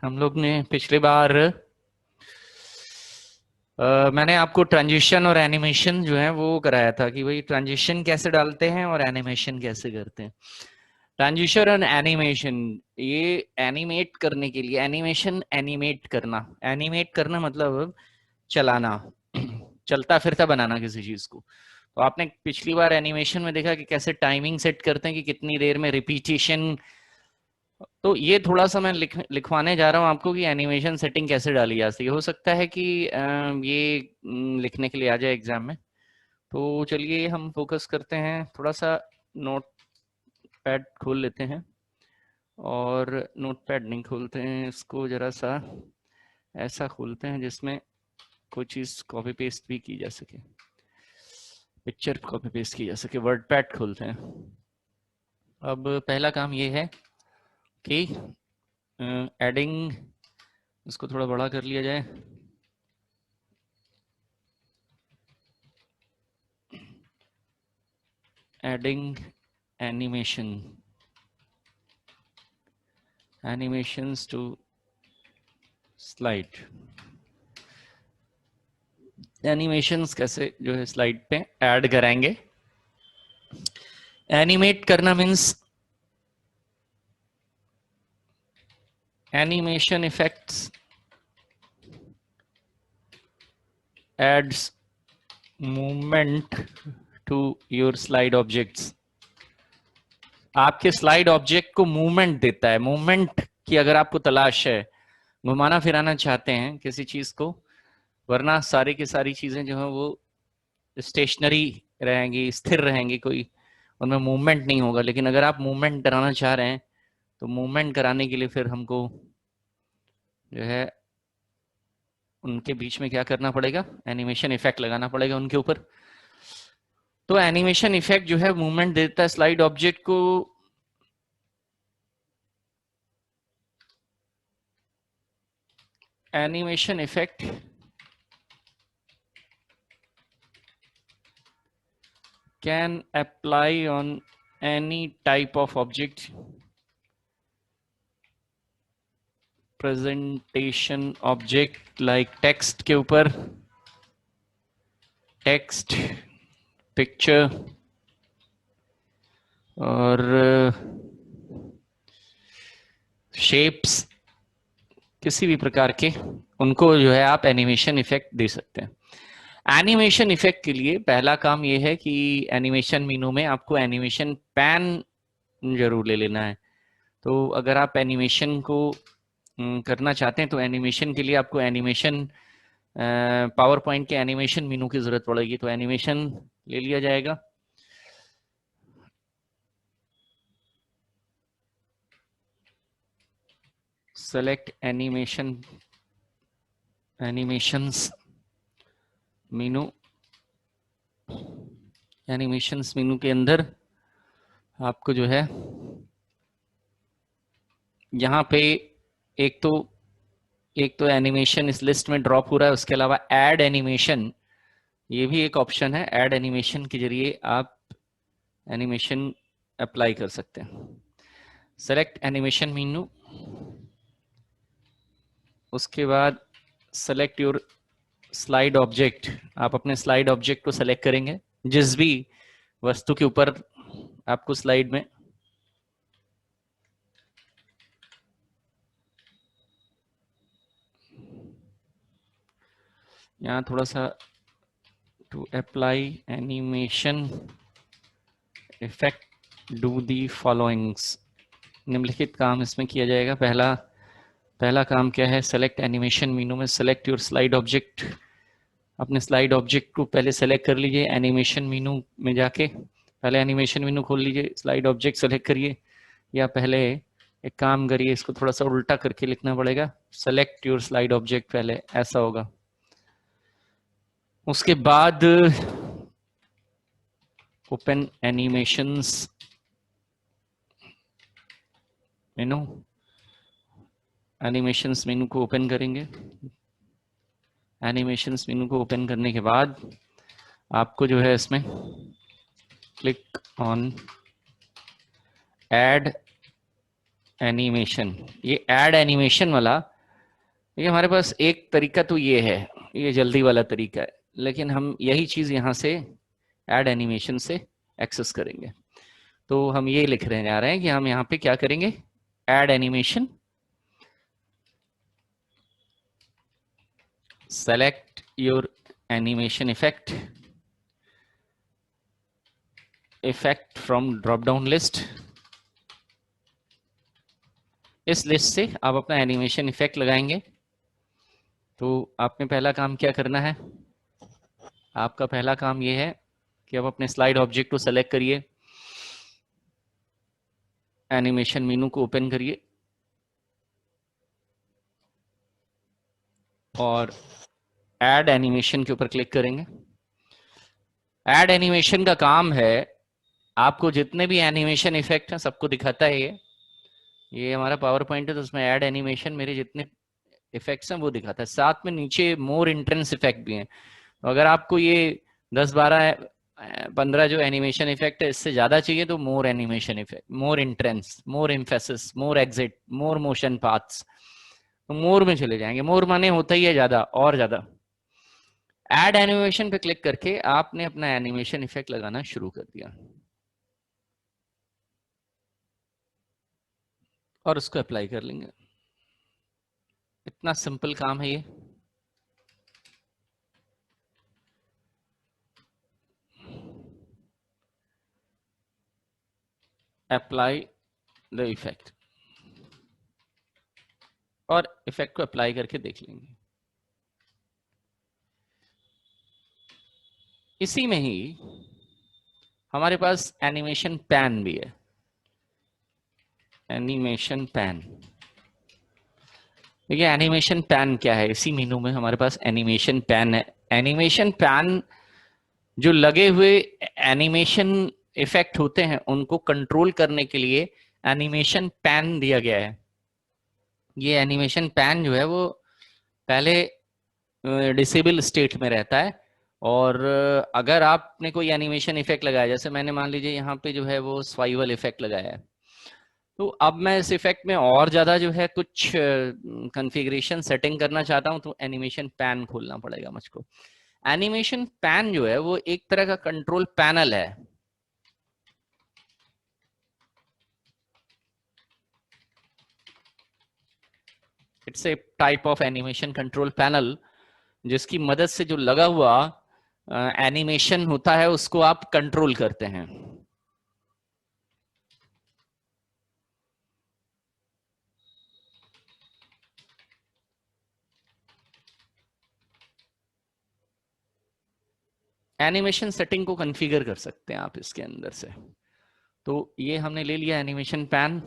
हम लोग ने पिछली बार मैंने आपको ट्रांजिशन और एनिमेशन जो है वो कराया था कि भाई ट्रांजिशन कैसे डालते हैं और एनिमेशन कैसे करते हैं। ट्रांजिशन और एनिमेशन, ये एनिमेट करने के लिए एनिमेशन, एनिमेट करना मतलब चलाना, चलता फिरता बनाना किसी चीज को। तो आपने पिछली बार एनिमेशन में देखा कि कैसे टाइमिंग सेट करते हैं कि कितनी देर में रिपीटिशन। तो ये थोड़ा सा मैं लिखवाने जा रहा हूँ आपको कि एनिमेशन सेटिंग कैसे डाली जाती है। हो सकता है कि ये लिखने के लिए आ जाए एग्जाम में। तो चलिए हम फोकस करते हैं, थोड़ा सा नोट पैड खोल लेते हैं। और नोट पैड नहीं खोलते हैं, इसको जरा सा ऐसा खोलते हैं जिसमें कोई चीज़ कॉपी पेस्ट भी की जा सके, पिक्चर कॉपी पेस्ट की जा सके। वर्ड पैड खोलते हैं। अब पहला काम ये है कि एडिंग, इसको थोड़ा बड़ा कर लिया जाए। Adding animations to slide। Animations कैसे जो है स्लाइड पे ऐड कराएंगे। एनिमेट करना means animation effects adds movement to your slide objects. आपके स्लाइड ऑब्जेक्ट को मूवमेंट देता है। मूवमेंट की अगर आपको तलाश है, घुमाना फिराना चाहते हैं किसी चीज को, वरना सारी की सारी चीजें जो है वो स्टेशनरी रहेंगी, स्थिर रहेंगी, कोई उनमें मूवमेंट नहीं होगा। लेकिन अगर आप मूवमेंट कराना चाह रहे हैं तो मूवमेंट कराने के लिए फिर हमको जो है उनके बीच में क्या करना पड़ेगा, एनिमेशन इफेक्ट लगाना पड़ेगा उनके ऊपर। तो एनिमेशन इफेक्ट जो है मूवमेंट देता है स्लाइड ऑब्जेक्ट को। Animation effect can apply on any type of object, presentation object like text के ऊपर, टेक्स्ट, पिक्चर और शेप्स, किसी भी प्रकार के उनको जो है आप एनिमेशन इफेक्ट दे सकते हैं। एनिमेशन इफेक्ट के लिए पहला काम ये है कि एनिमेशन मेनू में आपको एनिमेशन पैन जरूर ले लेना है। तो अगर आप एनिमेशन को करना चाहते हैं तो एनिमेशन के लिए आपको एनिमेशन पावर पॉइंट के एनिमेशन मेनू की जरूरत पड़ेगी। तो एनिमेशन ले लिया जाएगा। सेलेक्ट एनिमेशंस मेनू। एनिमेशंस मेनू के अंदर आपको जो है यहाँ पे एक तो एनिमेशन इस लिस्ट में ड्रॉप हो रहा है, उसके अलावा ऐड एनिमेशन ये भी एक ऑप्शन है। ऐड एनिमेशन के जरिए आप एनिमेशन अप्लाई कर सकते हैं। सेलेक्ट एनिमेशन मेनू, उसके बाद सेलेक्ट योर स्लाइड ऑब्जेक्ट। आप अपने स्लाइड ऑब्जेक्ट को सेलेक्ट करेंगे जिस भी वस्तु के ऊपर आपको स्लाइड में यहाँ थोड़ा सा to apply animation effect do the followings, निम्नलिखित काम इसमें किया जाएगा। पहला काम क्या है, सेलेक्ट एनिमेशन मेनू में सेलेक्ट योर स्लाइड ऑब्जेक्ट। अपने स्लाइड ऑब्जेक्ट को पहले सेलेक्ट कर लीजिए। एनिमेशन मेनू में जाके पहले एनिमेशन मेनू खोल लीजिए, स्लाइड ऑब्जेक्ट सेलेक्ट करिए। या पहले एक काम करिए, इसको थोड़ा सा उल्टा करके लिखना पड़ेगा, सेलेक्ट योर स्लाइड ऑब्जेक्ट पहले, ऐसा होगा। उसके बाद ओपन एनिमेशंस मेनू। एनिमेशंस मेनू को ओपन करेंगे। एनिमेशंस मेनू को ओपन करने के बाद आपको जो है इसमें क्लिक ऑन ऐड एनिमेशन। ये ऐड एनिमेशन वाला ये हमारे पास एक तरीका तो ये है, ये जल्दी वाला तरीका है, लेकिन हम यही चीज यहाँ से ऐड एनिमेशन से एक्सेस करेंगे। तो हम ये लिख रहे जा रहे हैं कि हम यहाँ पे क्या करेंगे, add animation, select your animation effect, effect from drop down list. इस लिस्ट से आप अपना एनिमेशन इफेक्ट लगाएंगे। तो आपने पहला काम क्या करना है, आपका पहला काम ये है कि आप अपने स्लाइड ऑब्जेक्ट को सेलेक्ट करिए, एनिमेशन मेनू को ओपन करिए और ऐड एनिमेशन के ऊपर क्लिक करेंगे। ऐड एनिमेशन का काम है आपको जितने भी एनिमेशन इफेक्ट हैं सबको दिखाता है। ये हमारा पावर पॉइंट है, तो उसमें ऐड एनिमेशन मेरे जितने इफेक्ट्स हैं वो दिखाता है। साथ में नीचे मोर इंटेंस इफेक्ट भी हैं। तो अगर आपको ये 10-12-15 जो एनिमेशन इफेक्ट है इससे ज्यादा चाहिए तो मोर एनिमेशन इफेक्ट, मोर इंटेंस, मोर एम्फेसिस, मोर एग्जिट, मोर मोशन पाथ्स, तो मोर में चले जाएंगे। मोर माने होता ही है ज्यादा और ज्यादा। ऐड एनिमेशन पे क्लिक करके आपने अपना एनिमेशन इफेक्ट लगाना शुरू कर दिया और उसको अप्लाई कर लेंगे। इतना सिंपल काम है ये। अप्लाई द इफेक्ट, और इफेक्ट को अप्लाई करके देख लेंगे। इसी में ही हमारे पास एनिमेशन पैन भी है। एनिमेशन पैन, देखिए एनिमेशन पैन क्या है, इसी मेनू में हमारे पास एनिमेशन पैन है। एनिमेशन पैन जो लगे हुए एनिमेशन इफेक्ट होते हैं उनको कंट्रोल करने के लिए एनिमेशन पैन दिया गया है। ये एनिमेशन पैन जो है वो पहले डिसेबल स्टेट में रहता है, और अगर आपने कोई एनिमेशन इफेक्ट लगाया, जैसे मैंने मान लीजिए यहाँ पे जो है वो स्वाइवल इफेक्ट लगाया है, तो अब मैं इस इफेक्ट में और ज्यादा जो है कुछ कॉन्फ़िगरेशन सेटिंग करना चाहता हूँ तो एनिमेशन पैन खोलना पड़ेगा मुझको। एनिमेशन पैन जो है वो एक तरह का कंट्रोल पैनल है। It's a type of animation control panel जिसकी मदद से जो लगा हुआ एनिमेशन होता है उसको आप कंट्रोल करते हैं। एनिमेशन सेटिंग को कॉन्फ़िगर कर सकते हैं आप इसके अंदर से। तो ये हमने ले लिया एनिमेशन पैन,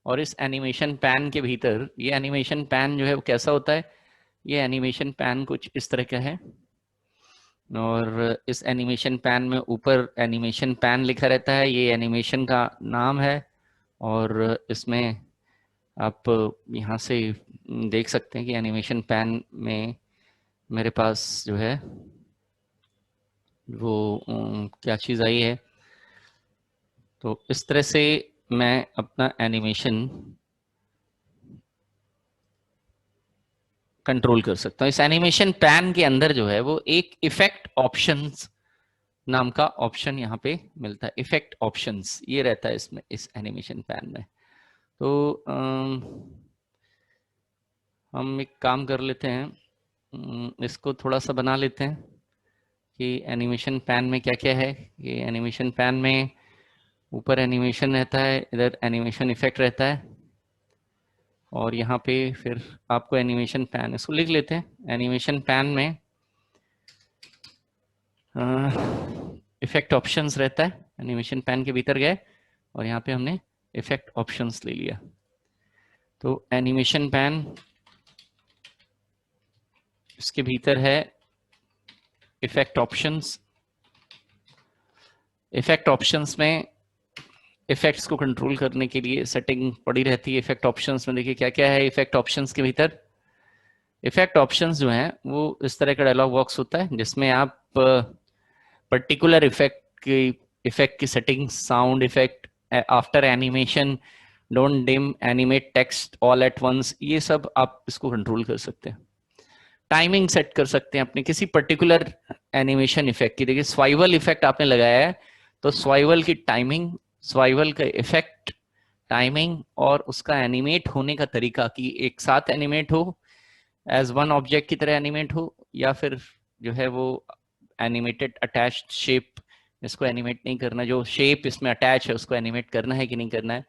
और इस एनिमेशन पैन के भीतर ये एनिमेशन पैन जो है वो कैसा होता है, ये एनिमेशन पैन कुछ इस तरह का है, और इस एनिमेशन पैन में ऊपर एनिमेशन पैन लिखा रहता है, ये एनिमेशन का नाम है। और इसमें आप यहाँ से देख सकते हैं कि एनिमेशन पैन में मेरे पास जो है वो क्या चीज़ आई है। तो इस तरह से मैं अपना एनिमेशन कंट्रोल कर सकता हूँ। इस एनिमेशन पैन के अंदर जो है वो एक इफेक्ट ऑप्शंस नाम का ऑप्शन यहाँ पे मिलता है। इफेक्ट ऑप्शंस ये रहता है इसमें, इस एनिमेशन पैन में। तो हम एक काम कर लेते हैं, इसको थोड़ा सा बना लेते हैं कि एनिमेशन पैन में क्या क्या है। ये एनिमेशन पैन में ऊपर एनिमेशन रहता है, इधर एनिमेशन इफेक्ट रहता है, और यहाँ पे फिर आपको एनिमेशन पैन, इसको लिख लेते हैं। एनिमेशन पैन में इफेक्ट ऑप्शंस रहता है। एनिमेशन पैन के भीतर गए और यहाँ पे हमने इफेक्ट ऑप्शंस ले लिया। तो एनिमेशन पैन, इसके भीतर है इफेक्ट ऑप्शंस। इफेक्ट ऑप्शंस में इफेक्ट्स को कंट्रोल करने के लिए सेटिंग पड़ी रहती है। इफेक्ट ऑप्शंस में देखिए क्या क्या है इफेक्ट ऑप्शंस के भीतर। इफेक्ट ऑप्शंस जो हैं वो इस तरह का डायलॉग बॉक्स होता है जिसमें आप पर्टिकुलर इफेक्ट की setting, sound effect, after animation, don't dim, animate text all at once, ये सब आप इसको कंट्रोल कर सकते हैं। टाइमिंग सेट कर सकते हैं अपने किसी पर्टिकुलर एनिमेशन इफेक्ट की। देखिए स्वाइवल इफेक्ट आपने लगाया है, तो स्वाइवल की टाइमिंग, स्वाइवल का इफेक्ट, टाइमिंग और उसका एनिमेट होने का तरीका, कि एक साथ एनिमेट हो, एज वन ऑब्जेक्ट की तरह एनिमेट हो, या फिर जो है वो एनिमेटेड अटैच्ड शेप, इसको एनिमेट नहीं करना, जो शेप इसमें अटैच है उसको एनिमेट करना है कि नहीं करना है,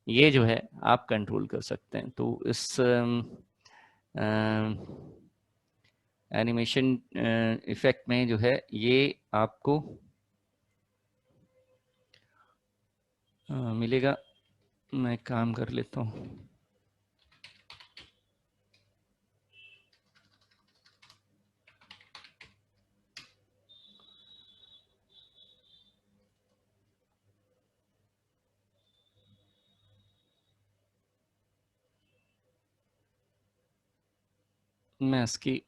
ये जो है आप कंट्रोल कर सकते हैं। तो इस एनिमेशन इफेक्ट में जो है ये आपको मिलेगा। मैं काम कर लेता हूँ। मैं इसकी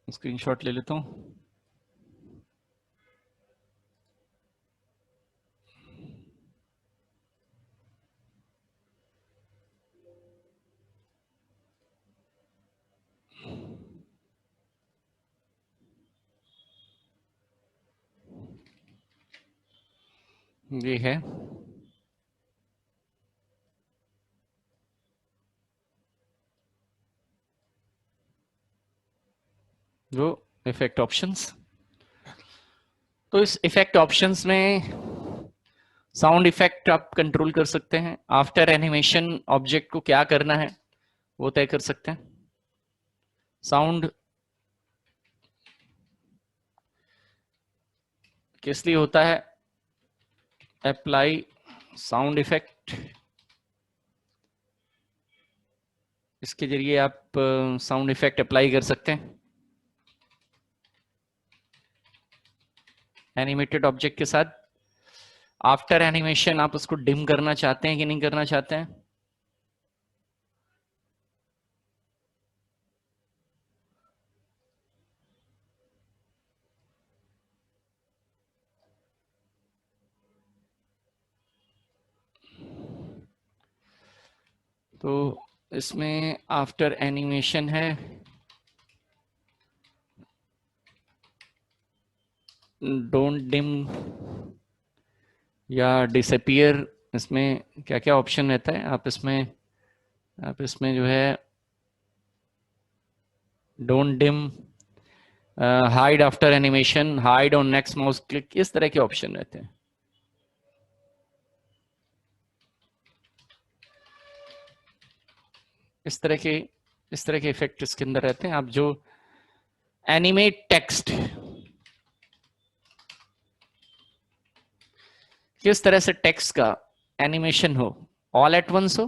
स्क्रीनशॉट ले लेता हूँ। ये है जो इफेक्ट ऑप्शंस। तो इस इफेक्ट ऑप्शंस में साउंड इफेक्ट आप कंट्रोल कर सकते हैं। आफ्टर एनिमेशन ऑब्जेक्ट को क्या करना है वो तय कर सकते हैं। साउंड किस लिए होता है, अप्लाई साउंड इफेक्ट, इसके जरिए आप साउंड इफेक्ट अप्लाई कर सकते हैं एनिमेटेड ऑब्जेक्ट के साथ। आफ्टर एनिमेशन आप उसको डिम करना चाहते हैं कि नहीं करना चाहते हैं। तो इसमें आफ्टर एनिमेशन है, डोंट डिम या डिसअपियर, इसमें क्या क्या ऑप्शन रहता है। आप इसमें जो है don't dim, hide after animation, hide on next mouse click, इस तरह के ऑप्शन रहते हैं। इस तरह के इफेक्ट इसके अंदर रहते हैं। आप जो एनिमेट टेक्स्ट, किस तरह से टेक्स्ट का एनिमेशन हो, ऑल एट वंस हो,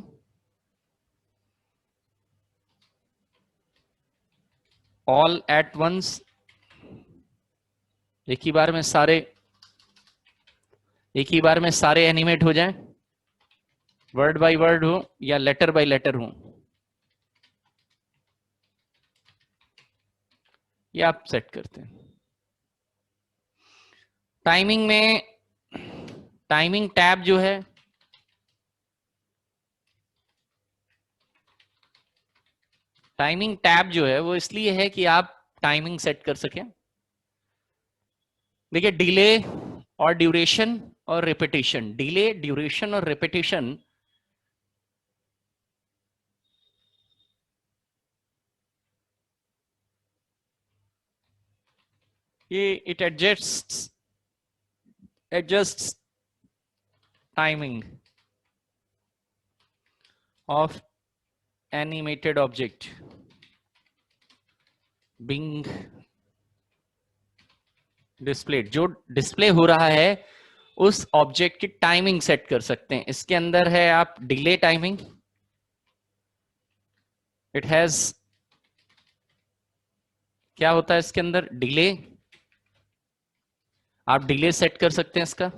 ऑल एट वंस, एक ही बार में सारे एनिमेट हो जाएं, वर्ड बाय वर्ड हो या लेटर बाय लेटर हो, ये आप सेट करते हैं। टाइमिंग में टाइमिंग टैब जो है, टाइमिंग टैब जो है वो इसलिए है कि आप टाइमिंग सेट कर सकें। देखिए डिले और ड्यूरेशन और रिपीटिशन, डिले, ड्यूरेशन और रिपीटिशन, ये it adjust timing of animated object being displayed, जो डिस्प्ले हो रहा है उस ऑब्जेक्ट की टाइमिंग सेट कर सकते हैं। इसके अंदर है आप डिले टाइमिंग, इट हैज, क्या होता है इसके अंदर, डिले, आप डिले सेट कर सकते हैं इसका।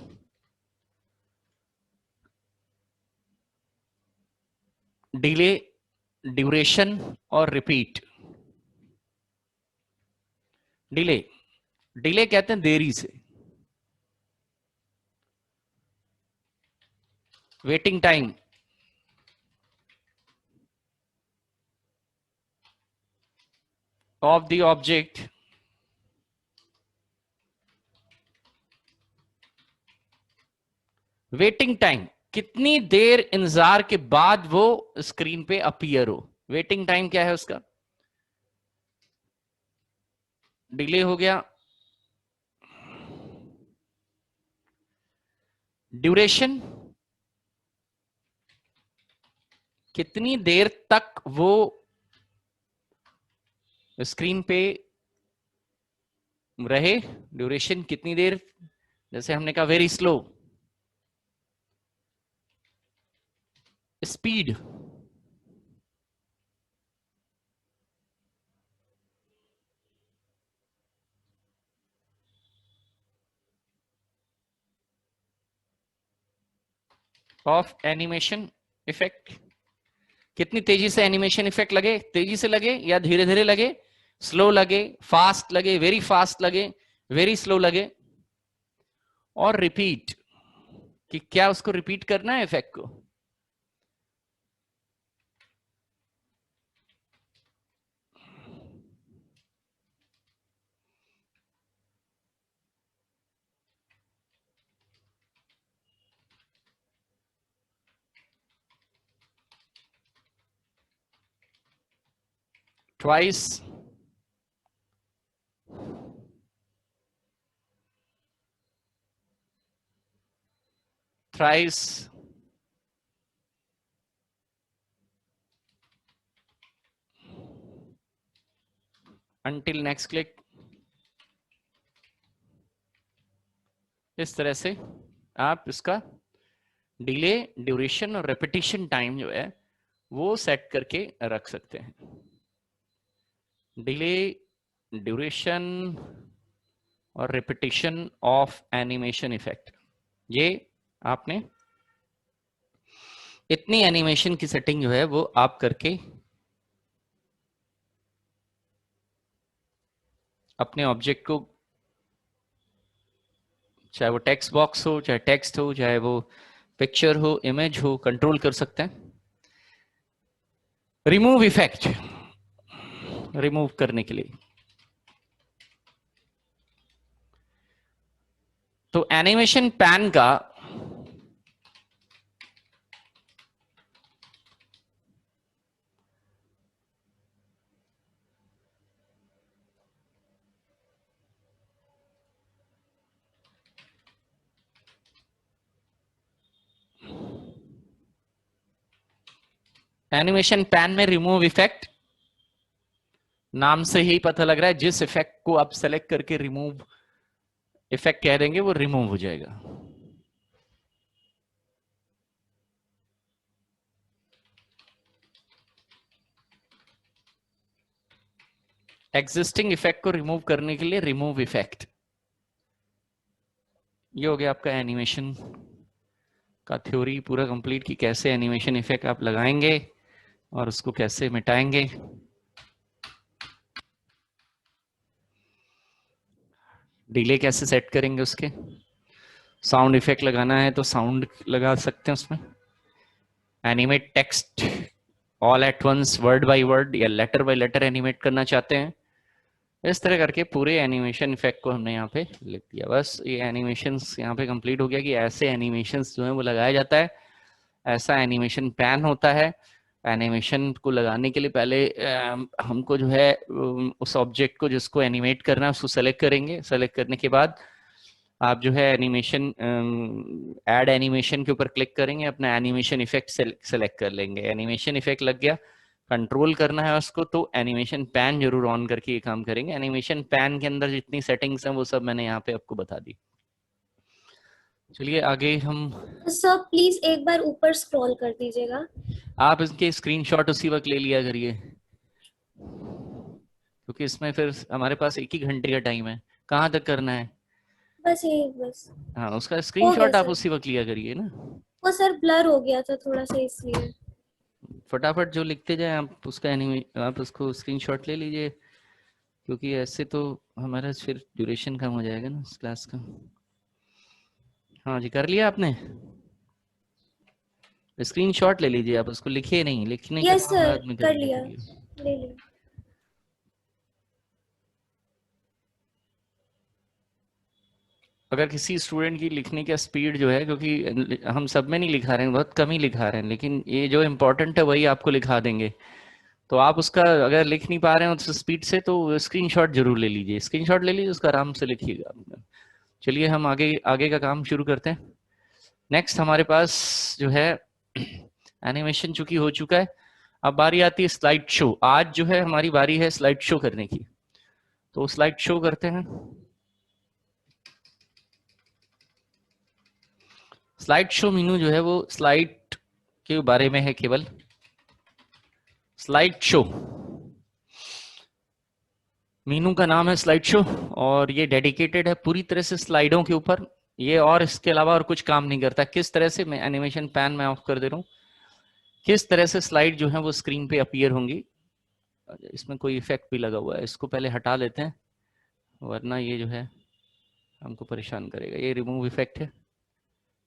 डिले, ड्यूरेशन और रिपीट। डिले, डिले कहते हैं देरी से, waiting time of the object waiting time, कितनी देर इंतजार के बाद वो स्क्रीन पे अपीयर हो। वेटिंग टाइम क्या है उसका? डिले हो गया, ड्यूरेशन, कितनी देर तक वो स्क्रीन पे रहे, ड्यूरेशन कितनी देर, जैसे हमने कहा very slow, speed, of animation effect, कितनी तेजी से एनिमेशन इफेक्ट लगे, तेजी से लगे या धीरे धीरे लगे, स्लो लगे, फास्ट लगे, वेरी फास्ट लगे, वेरी स्लो लगे, और रिपीट, कि क्या उसको रिपीट करना है इफेक्ट को। Twice, thrice, until next click। इस तरह से आप इसका डिले, ड्यूरेशन और रेपिटेशन टाइम जो है वो सेट करके रख सकते हैं। डिले, ड्यूरेशन और रेपिटेशन ऑफ एनिमेशन इफेक्ट, ये आपने इतनी एनिमेशन की सेटिंग जो है वो आप करके अपने ऑब्जेक्ट को, चाहे वो टेक्स्ट बॉक्स हो, चाहे टेक्स्ट हो, चाहे वो पिक्चर हो, इमेज हो, कंट्रोल कर सकते हैं। रिमूव इफेक्ट, रिमूव करने के लिए तो एनिमेशन पैन का एनिमेशन पैन में रिमूव इफेक्ट, नाम से ही पता लग रहा है जिस इफेक्ट को आप सेलेक्ट करके रिमूव इफेक्ट कह देंगे वो रिमूव हो जाएगा। एग्जिस्टिंग इफेक्ट को रिमूव करने के लिए रिमूव इफेक्ट। ये हो गया आपका एनिमेशन का थ्योरी पूरा कंप्लीट, कि कैसे एनिमेशन इफेक्ट आप लगाएंगे और उसको कैसे मिटाएंगे। डिले कैसे सेट करेंगे उसके, साउंड इफेक्ट लगाना है तो साउंड लगा सकते हैं उसमें। Animate text all at once, word by word या लेटर बाय लेटर एनिमेट करना चाहते हैं, इस तरह करके पूरे एनिमेशन इफेक्ट को हमने यहाँ पे लिख दिया। बस ये एनिमेशंस यहाँ पे कंप्लीट हो गया कि ऐसे एनिमेशंस जो है वो लगाया जाता है। ऐसा एनिमेशन पैन होता है। एनिमेशन को लगाने के लिए पहले हमको जो है उस ऑब्जेक्ट को जिसको एनिमेट करना है उसको सेलेक्ट करेंगे। सेलेक्ट करने के बाद आप जो है एनिमेशन, ऐड एनिमेशन के ऊपर क्लिक करेंगे, अपना एनिमेशन इफेक्ट सेलेक्ट कर लेंगे। एनिमेशन इफेक्ट लग गया, कंट्रोल करना है उसको तो एनिमेशन पैन जरूर ऑन करके ये काम करेंगे। एनिमेशन पैन के अंदर जितनी सेटिंग्स हैं वो सब मैंने यहाँ पे आपको बता दी। चलिए आगे हम, सर प्लीज एक बार ऊपर स्क्रॉल कर दीजिएगा। आप इसके स्क्रीनशॉट उसी वक्त ले लिया करिए, क्योंकि इसमें फिर हमारे पास 1 ही घंटे का टाइम है। कहाँ तक करना है? बस ये बस हाँ, उसका हो गया स्क्रीनशॉट आप सर। उसी वक्त लिया करिए ना। वो सर ब्लर हो गया था थोड़ा सा इसलिए। फटाफट जो लिखते जाए आप उसका आप उसको स्क्रीनशॉट ले लीजिए, क्योंकि ऐसे तो हमारा फिर ड्यूरेशन कम हो जाएगा ना इस क्लास का। हाँ जी, कर लिया आपने? स्क्रीनशॉट ले लीजिए, आप उसको लिखिए नहीं, लिखने के यस सर, बाद में कर करने लिया, के लिए। ले लिया। अगर किसी स्टूडेंट की लिखने का स्पीड जो है, क्योंकि हम सब में नहीं लिखा रहे हैं, बहुत कम ही लिखा रहे हैं, लेकिन ये जो इम्पोर्टेंट है वही आपको लिखा देंगे, तो आप उसका अगर लिख नहीं पा रहे हैं उस स्पीड से तो स्क्रीनशॉट जरूर ले लीजिए, स्क्रीनशॉट ले लीजिए, उसका आराम से लिखिएगा। चलिए हम आगे आगे का काम शुरू करते हैं। नेक्स्ट हमारे पास जो है एनिमेशन चूंकि हो चुका है, अब बारी आती है स्लाइड शो। आज जो है हमारी बारी है स्लाइड शो करने की, तो स्लाइड शो करते हैं। स्लाइड शो मीनू जो है वो स्लाइड के बारे में है, केवल स्लाइड शो, मीनू का नाम है स्लाइड शो, और ये डेडिकेटेड है पूरी तरह से स्लाइडों के ऊपर, ये और इसके अलावा और कुछ काम नहीं करता। किस तरह से, मैं एनिमेशन पैन में ऑफ कर दे रहा हूँ, किस तरह से स्लाइड जो है वो स्क्रीन पे अपीयर होंगी। इसमें कोई इफेक्ट भी लगा हुआ है, इसको पहले हटा लेते हैं, वरना ये जो है हमको परेशान करेगा। ये रिमूव इफेक्ट है,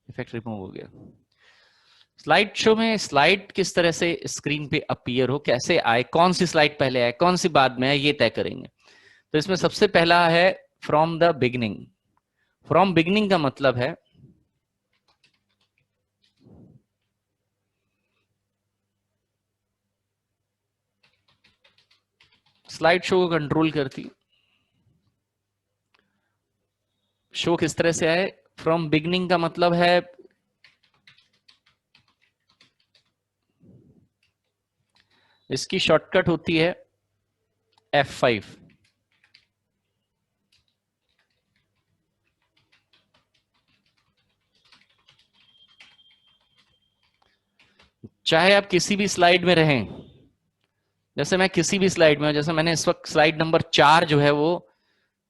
इफेक्ट रिमूव हो गया। स्लाइड शो में स्लाइड किस तरह से स्क्रीन पे अपीयर हो, कैसे आए, कौन सी स्लाइड पहले आए कौन सी बाद में आए, ये तय करेंगे। तो इसमें सबसे पहला है from the beginning. From beginning का मतलब है स्लाइड शो को कंट्रोल करती, शो किस तरह से आए। फ्रॉम बिगिनिंग का मतलब है इसकी शॉर्टकट होती है F5। चाहे आप किसी भी स्लाइड में रहें, जैसे मैं किसी भी स्लाइड में हूं, जैसे मैंने इस वक्त स्लाइड नंबर 4 जो है वो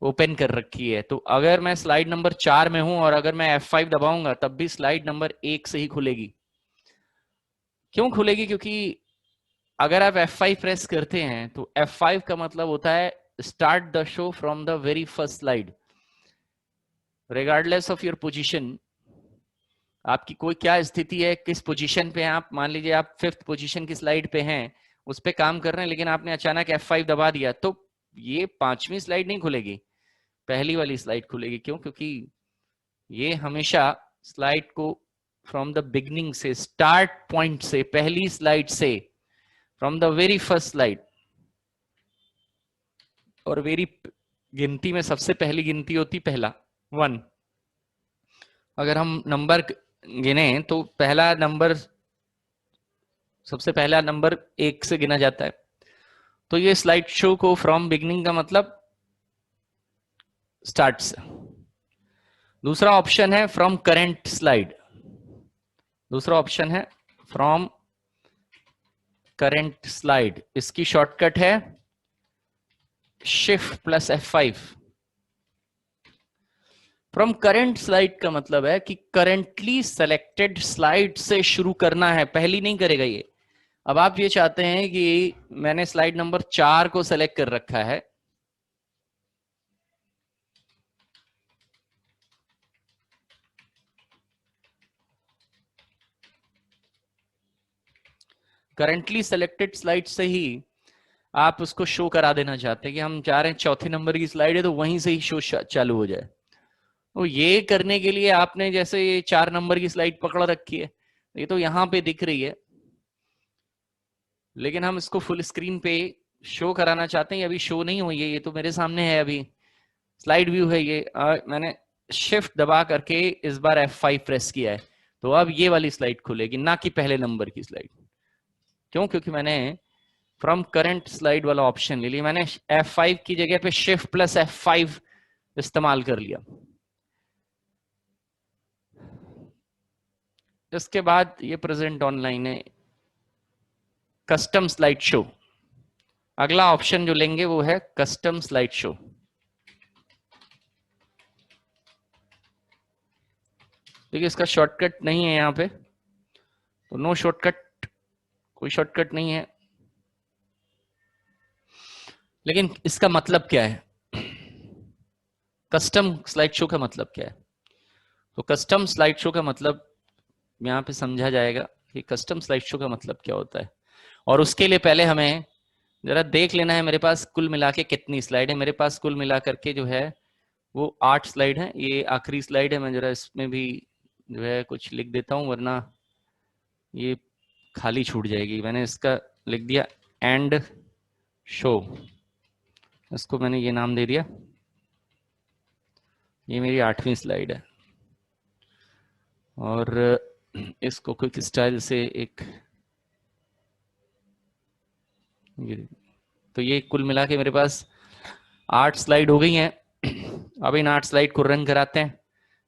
ओपन कर रखी है, तो अगर मैं स्लाइड नंबर 4 में हूं और अगर मैं F5 दबाऊंगा तब भी स्लाइड नंबर 1 से ही खुलेगी। क्यों खुलेगी? क्योंकि अगर आप F5 प्रेस करते हैं तो F5 का मतलब होता है start the show from the very first slide, regardless of your position. आपकी कोई क्या स्थिति है, किस पोजीशन पे हैं आप, मान लीजिए आप 5th पोजीशन की स्लाइड पे हैं, उस पे काम कर रहे हैं, लेकिन आपने अचानक F5 दबा दिया तो ये 5वीं स्लाइड नहीं खुलेगी, पहली वाली स्लाइड खुलेगी। क्यों? क्योंकि ये हमेशा स्लाइड को फ्रॉम द बिगनिंग से, स्टार्ट पॉइंट से, पहली स्लाइड से, from the very first slide, और वेरी गिनती में सबसे पहली गिनती होती पहला 1। अगर हम नंबर गिने तो पहला नंबर, सबसे पहला नंबर 1 से गिना जाता है। तो ये स्लाइड शो को फ्रॉम बिगनिंग का मतलब स्टार्ट से। दूसरा ऑप्शन है फ्रॉम करंट स्लाइड, दूसरा ऑप्शन है फ्रॉम करंट स्लाइड, इसकी शॉर्टकट है shift plus F5। From current slide का मतलब है कि करंटली सेलेक्टेड स्लाइड से शुरू करना है, पहली नहीं करेगा ये। अब आप ये चाहते हैं कि मैंने स्लाइड नंबर 4 को सेलेक्ट कर रखा है, करंटली सेलेक्टेड स्लाइड से ही आप उसको शो करा देना चाहते हैं कि हम चाह रहे हैं चौथे नंबर की स्लाइड है तो वहीं से ही शो चालू हो जाए। तो ये करने के लिए आपने जैसे ये 4 नंबर की स्लाइड पकड़ रखी है, ये तो यहां पे दिख रही है, लेकिन हम इसको फुल स्क्रीन पे शो कराना चाहते हैं, अभी शो नहीं हुई है, ये तो मेरे सामने है, अभी स्लाइड व्यू है ये। मैंने शिफ्ट दबा करके इस बार F5 प्रेस किया है, तो अब ये वाली स्लाइड खुलेगी, ना कि पहले नंबर की स्लाइड। क्यों? क्योंकि मैंने फ्रॉम करंट स्लाइड वाला ऑप्शन ले लिया, मैंने F5 की जगह पे शिफ्ट प्लस F5 इस्तेमाल कर लिया। इसके बाद ये प्रेजेंट ऑनलाइन है कस्टम स्लाइड शो। अगला ऑप्शन जो लेंगे वो है कस्टम स्लाइड शो। देखिए इसका शॉर्टकट नहीं है यहाँ पे, तो नो शॉर्टकट, कोई शॉर्टकट नहीं है। लेकिन इसका मतलब क्या है, कस्टम स्लाइड शो का मतलब क्या है? तो कस्टम स्लाइड शो का मतलब यहाँ पे समझा जाएगा कि कस्टम स्लाइड शो का मतलब क्या होता है। और उसके लिए पहले हमें जरा देख लेना है मेरे पास कुल मिला के कितनी स्लाइड है। मेरे पास कुल मिला करके जो है वो 8 स्लाइड है। ये आखिरी स्लाइड है, मैं जरा इसमें भी जो है कुछ लिख देता हूँ वरना ये खाली छूट जाएगी। मैंने इसका लिख दिया एंड शो, इसको मैंने ये नाम दे दिया। ये मेरी 8वीं स्लाइड है और इसको क्विक स्टाइल से एक तो ये कुल मिला के मेरे पास 8 स्लाइड हो गई हैं। अब इन 8 स्लाइड को रन कराते हैं।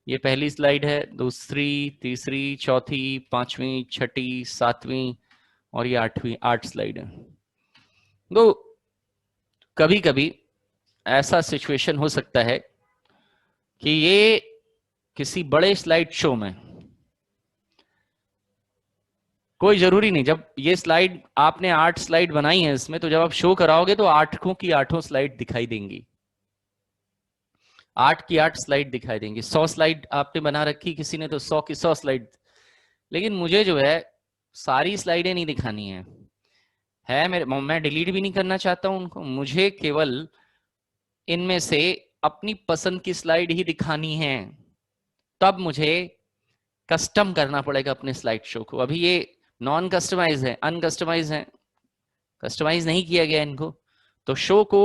ये पहली स्लाइड है, दूसरी, तीसरी, चौथी, 5वीं, 6ठी, 7वीं और ये 8वीं। 8 स्लाइड है। तो कभी कभी ऐसा सिचुएशन हो सकता है कि ये किसी बड़े स्लाइड शो में, कोई जरूरी नहीं, जब ये स्लाइड आपने 8 स्लाइड बनाई है इसमें, तो जब आप शो कराओगे तो 8 की 8 स्लाइड दिखाई देंगी। 8 की 8 स्लाइड दिखाई देंगी। 100 स्लाइड आपने बना रखी किसी ने तो 100 की 100 स्लाइड। लेकिन मुझे जो है सारी स्लाइडें नहीं दिखानी है मैं डिलीट भी नहीं करना चाहता हूं उनको। मुझे केवल इनमें से अपनी पसंद की स्लाइड ही दिखानी है। तब मुझे कस्टम करना पड़ेगा अपने स्लाइड शो को। अभी ये नॉन कस्टमाइज है, अनकस्टमाइज है, कस्टमाइज नहीं किया गया इनको। तो शो को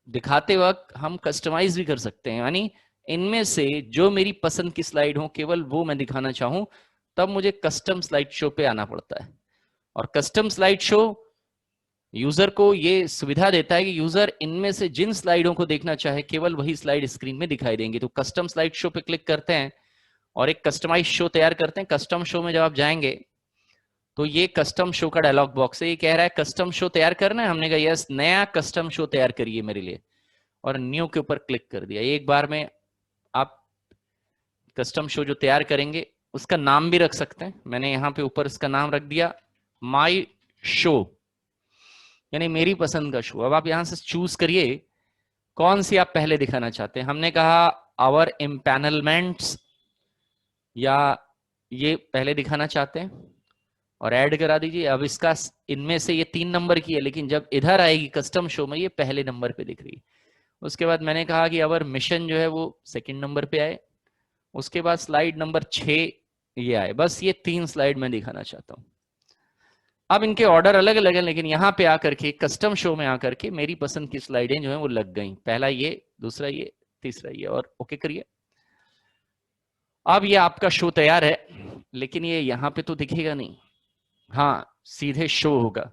दिखाते वक्त हम कस्टमाइज भी कर सकते हैं, यानी इनमें से जो मेरी पसंद की स्लाइड हो केवल वो मैं दिखाना चाहूं, तब मुझे कस्टम स्लाइड शो पे आना पड़ता है। और कस्टम स्लाइड शो यूजर को ये सुविधा देता है कि यूजर इनमें से जिन स्लाइडों को देखना चाहे केवल वही स्लाइड स्क्रीन में दिखाई देंगी। तो कस्टम स्लाइड शो पे क्लिक करते हैं और एक कस्टमाइज शो तैयार करते हैं। कस्टम शो में जब आप जाएंगे तो ये कस्टम शो का डायलॉग बॉक्स है। ये कह रहा है कस्टम शो तैयार करना है। हमने कहा यस, नया कस्टम शो तैयार करिए मेरे लिए, और न्यू के ऊपर क्लिक कर दिया। एक बार में आप कस्टम शो जो तैयार करेंगे उसका नाम भी रख सकते हैं। मैंने यहाँ पे ऊपर इसका नाम रख दिया माई शो, यानी मेरी पसंद का शो। अब आप यहां से चूज करिए कौन सी आप पहले दिखाना चाहते हैं। हमने कहा आवर इम्पैनलमेंट्स, या ये पहले दिखाना चाहते हैं और ऐड करा दीजिए। अब इसका इनमें से ये 3 नंबर की है, लेकिन जब इधर आएगी कस्टम शो में ये पहले नंबर पे दिख रही है। उसके बाद मैंने कहा कि अवर मिशन जो है वो सेकंड नंबर पे आए। उसके बाद स्लाइड नंबर 6 ये आए। बस ये 3 स्लाइड मैं दिखाना चाहता हूं। अब इनके ऑर्डर अलग अलग है, लेकिन यहां पे आकर के कस्टम शो में आकर के मेरी पसंद की स्लाइडें जो है वो लग गई। पहला ये, दूसरा ये, तीसरा ये, और ओके करिए। अब ये आपका शो तैयार है, लेकिन ये यहां पे तो दिखेगा नहीं। हाँ, सीधे शो होगा।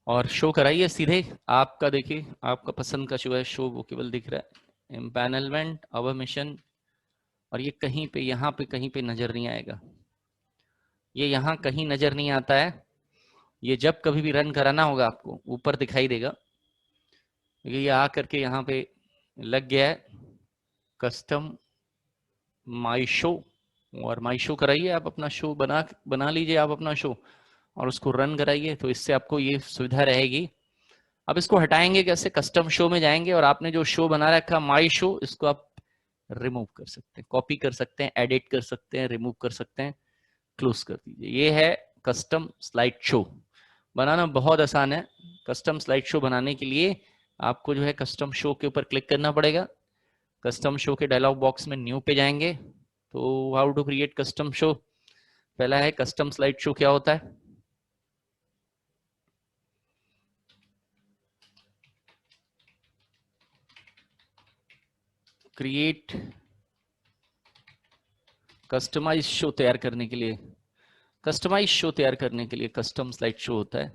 और शो कराइए सीधे आपका, देखिए आपका पसंद का शो है, शो वो केवल दिख रहा है एम्पैनलमेंट अवर मिशन। और ये कहीं पे, यहाँ पे कहीं पे नजर नहीं आएगा। ये यहाँ कहीं नजर नहीं आता है। ये जब कभी भी रन कराना होगा आपको ऊपर दिखाई देगा। ये आ करके यहाँ पे लग गया है कस्टम माई शो, और माई शो कराइए। आप अपना शो बना लीजिए आप अपना शो और उसको रन कराइए। तो इससे आपको ये सुविधा रहेगी। अब इसको हटाएंगे कैसे? कस्टम शो में जाएंगे और आपने जो शो बना रखा माई शो, इसको आप रिमूव कर सकते हैं, कॉपी कर सकते हैं, एडिट कर सकते हैं, रिमूव कर सकते हैं, क्लोज कर दीजिए। ये है कस्टम स्लाइड शो। बनाना बहुत आसान है। कस्टम स्लाइड शो बनाने के लिए आपको जो है कस्टम शो के ऊपर क्लिक करना पड़ेगा। कस्टम शो के डायलॉग बॉक्स में न्यू पे जाएंगे। तो how to create custom show, पहला है कस्टम स्लाइड शो क्या होता है। क्रिएट कस्टमाइज शो तैयार करने के लिए, कस्टमाइज शो तैयार करने के लिए कस्टम स्लाइड शो होता है।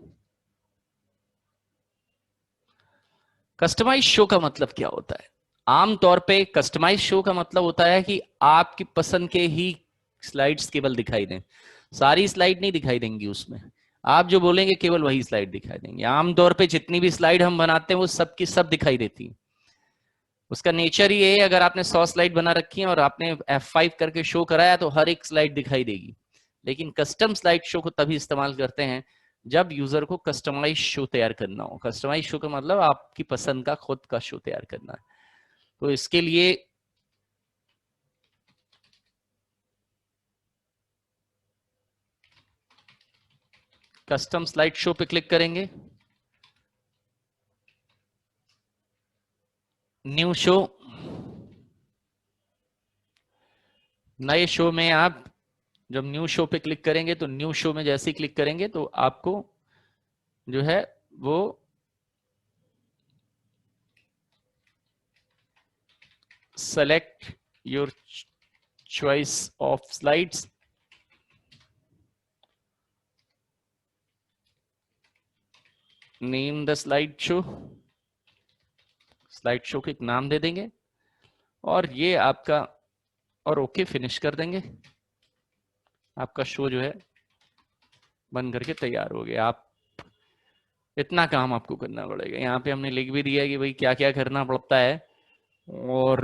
कस्टमाइज शो का मतलब क्या होता है? आमतौर पे कस्टमाइज शो का मतलब होता है कि आपकी पसंद के ही स्लाइड्स केवल दिखाई दें। सारी स्लाइड नहीं दिखाई देंगी उसमें, आप जो बोलेंगे केवल वही स्लाइड दिखाई देंगे। आमतौर पे जितनी भी स्लाइड हम बनाते हैं वो सब की सब दिखाई देती है। उसका नेचर ही है, अगर आपने 100 स्लाइड बना रखी है और आपने F5 करके शो कराया तो हर एक स्लाइड दिखाई देगी। लेकिन कस्टम स्लाइड शो को तभी इस्तेमाल करते हैं जब यूजर को कस्टमाइज शो तैयार करना हो। कस्टमाइज शो का मतलब आपकी पसंद का खुद का शो तैयार करना है। तो इसके लिए कस्टम स्लाइड शो पे क्लिक करेंगे, न्यू शो, नए शो में आप जब न्यू शो पे क्लिक करेंगे तो न्यू शो में जैसे ही क्लिक करेंगे तो आपको जो है वो select your choice of slides, name the slide show, slide show को एक नाम दे देंगे और ये आपका, और ओके फिनिश कर देंगे। आपका शो जो है बन करके तैयार हो गया। आप इतना काम आपको करना पड़ेगा। यहाँ पे हमने लिख भी दिया कि भाई क्या क्या करना पड़ता है। और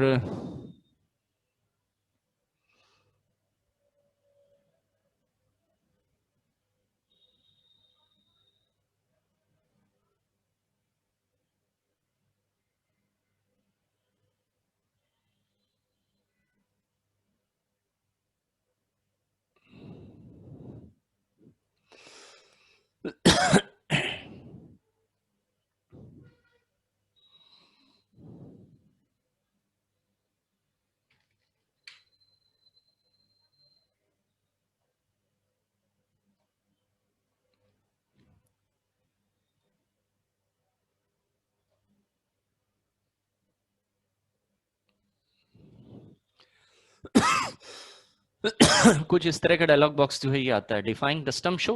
कुछ इस तरह का डायलॉग बॉक्स जो है ये आता है। Define custom show,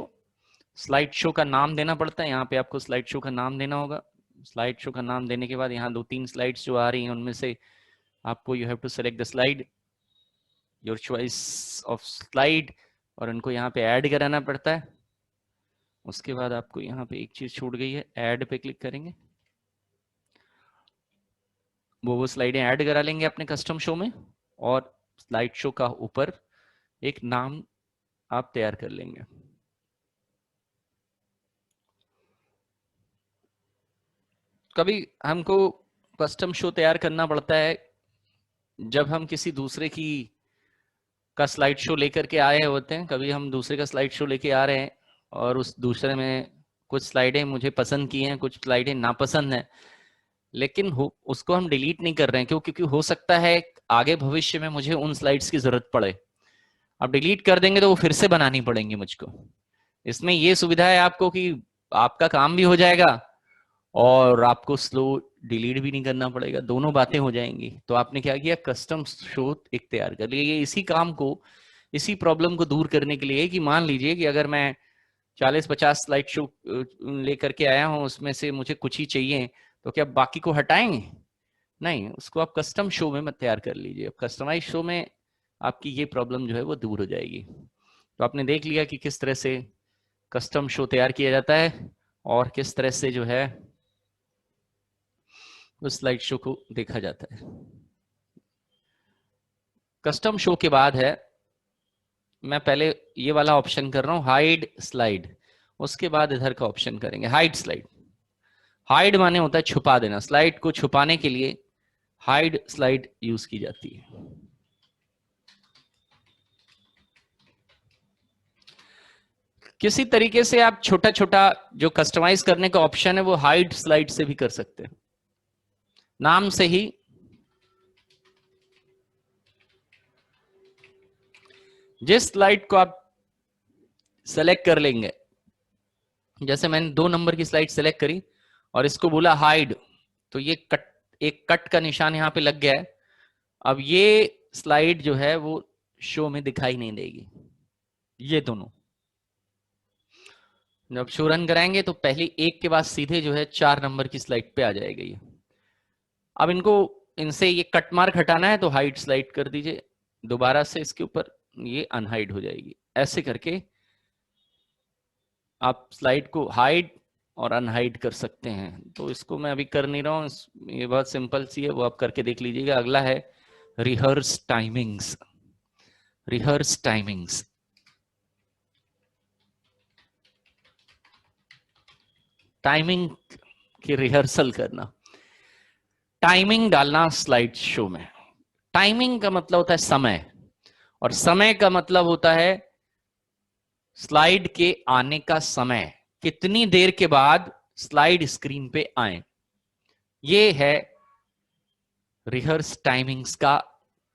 slide show का नाम देना पड़ता है। यहाँ पे आपको स्लाइड शो का नाम देना होगा। स्लाइड शो का नाम देने के बाद यहाँ 2-3 स्लाइड्स जो आ रही हैं उनमें से आपको you have to select the slide, your choice of slide, और उनको यहाँ पे ऐड कराना पड़ता है। उसके बाद आपको यहाँ पे एक चीज छूट गई है, ऐड पे क्लिक करेंगे, वो स्लाइडें ऐड करा लेंगे अपने कस्टम शो में, और स्लाइड शो का ऊपर एक नाम आप तैयार कर लेंगे। कभी हमको कस्टम शो तैयार करना पड़ता है जब हम किसी दूसरे की का स्लाइड शो लेकर के आए होते हैं। कभी हम दूसरे का स्लाइड शो लेके आ रहे हैं और उस दूसरे में कुछ स्लाइडें मुझे पसंद की हैं, कुछ स्लाइडें नापसंद हैं, लेकिन उसको हम डिलीट नहीं कर रहे हैं। क्यों? क्योंकि हो सकता है आगे भविष्य में मुझे उन स्लाइड्स की जरूरत पड़े। अब डिलीट कर देंगे तो वो फिर से बनानी पड़ेंगी मुझको। इसमें ये सुविधा है आपको कि आपका काम भी हो जाएगा और आपको स्लो डिलीट भी नहीं करना पड़ेगा, दोनों बातें हो जाएंगी। तो आपने क्या किया, कस्टम शो एक तैयार कर लिया। ये इसी काम को, इसी प्रॉब्लम को दूर करने के लिए कि मान लीजिए कि अगर मैं 40-50 स्लाइड शो लेकर के आया हूं, उसमें से मुझे कुछ ही चाहिए, तो क्या बाकी को हटाएंगे? नहीं, उसको आप कस्टम शो में मत तैयार कर लीजिए। कस्टमाइज शो में आपकी ये प्रॉब्लम जो है वो दूर हो जाएगी। तो आपने देख लिया कि किस तरह से कस्टम शो तैयार किया जाता है और किस तरह से जो है उस स्लाइड शो को देखा जाता है। कस्टम शो के बाद है, मैं पहले ये वाला ऑप्शन कर रहा हूं, हाइड स्लाइड। उसके बाद इधर का ऑप्शन करेंगे हाइड स्लाइड। हाइड माने होता है छुपा देना। स्लाइड को छुपाने के लिए हाइड स्लाइड यूज की जाती है। किसी तरीके से आप छोटा छोटा जो कस्टमाइज करने का ऑप्शन है वो हाइड स्लाइड से भी कर सकते हैं। नाम से ही जिस स्लाइड को आप सेलेक्ट कर लेंगे, जैसे मैंने 2 नंबर की स्लाइड सेलेक्ट करी और इसको बोला हाइड, तो ये एक कट का निशान यहां पे लग गया है। अब ये स्लाइड जो है वो शो में दिखाई नहीं देगी। ये दोनों जब शो रन कराएंगे तो पहले एक के बाद सीधे जो है 4 नंबर की स्लाइड पे आ जाएगा ये। अब इनको, इनसे ये कट मार्क हटाना है तो हाइड स्लाइड कर दीजिए, दोबारा से इसके ऊपर ये अनहाइड हो जाएगी। ऐसे करके आप स्लाइड को हाइड और अनहाइड कर सकते हैं। तो इसको मैं अभी कर नहीं रहा हूं, ये बहुत सिंपल सी है, वो आप करके देख लीजिएगा। अगला है rehearse timings. Rehearse timings, timing की रिहर्सल करना, टाइमिंग डालना स्लाइड शो में। टाइमिंग का मतलब होता है समय, और समय का मतलब होता है स्लाइड के आने का समय। कितनी देर के बाद स्लाइड स्क्रीन पे आए। ये है रिहर्स टाइमिंग्स का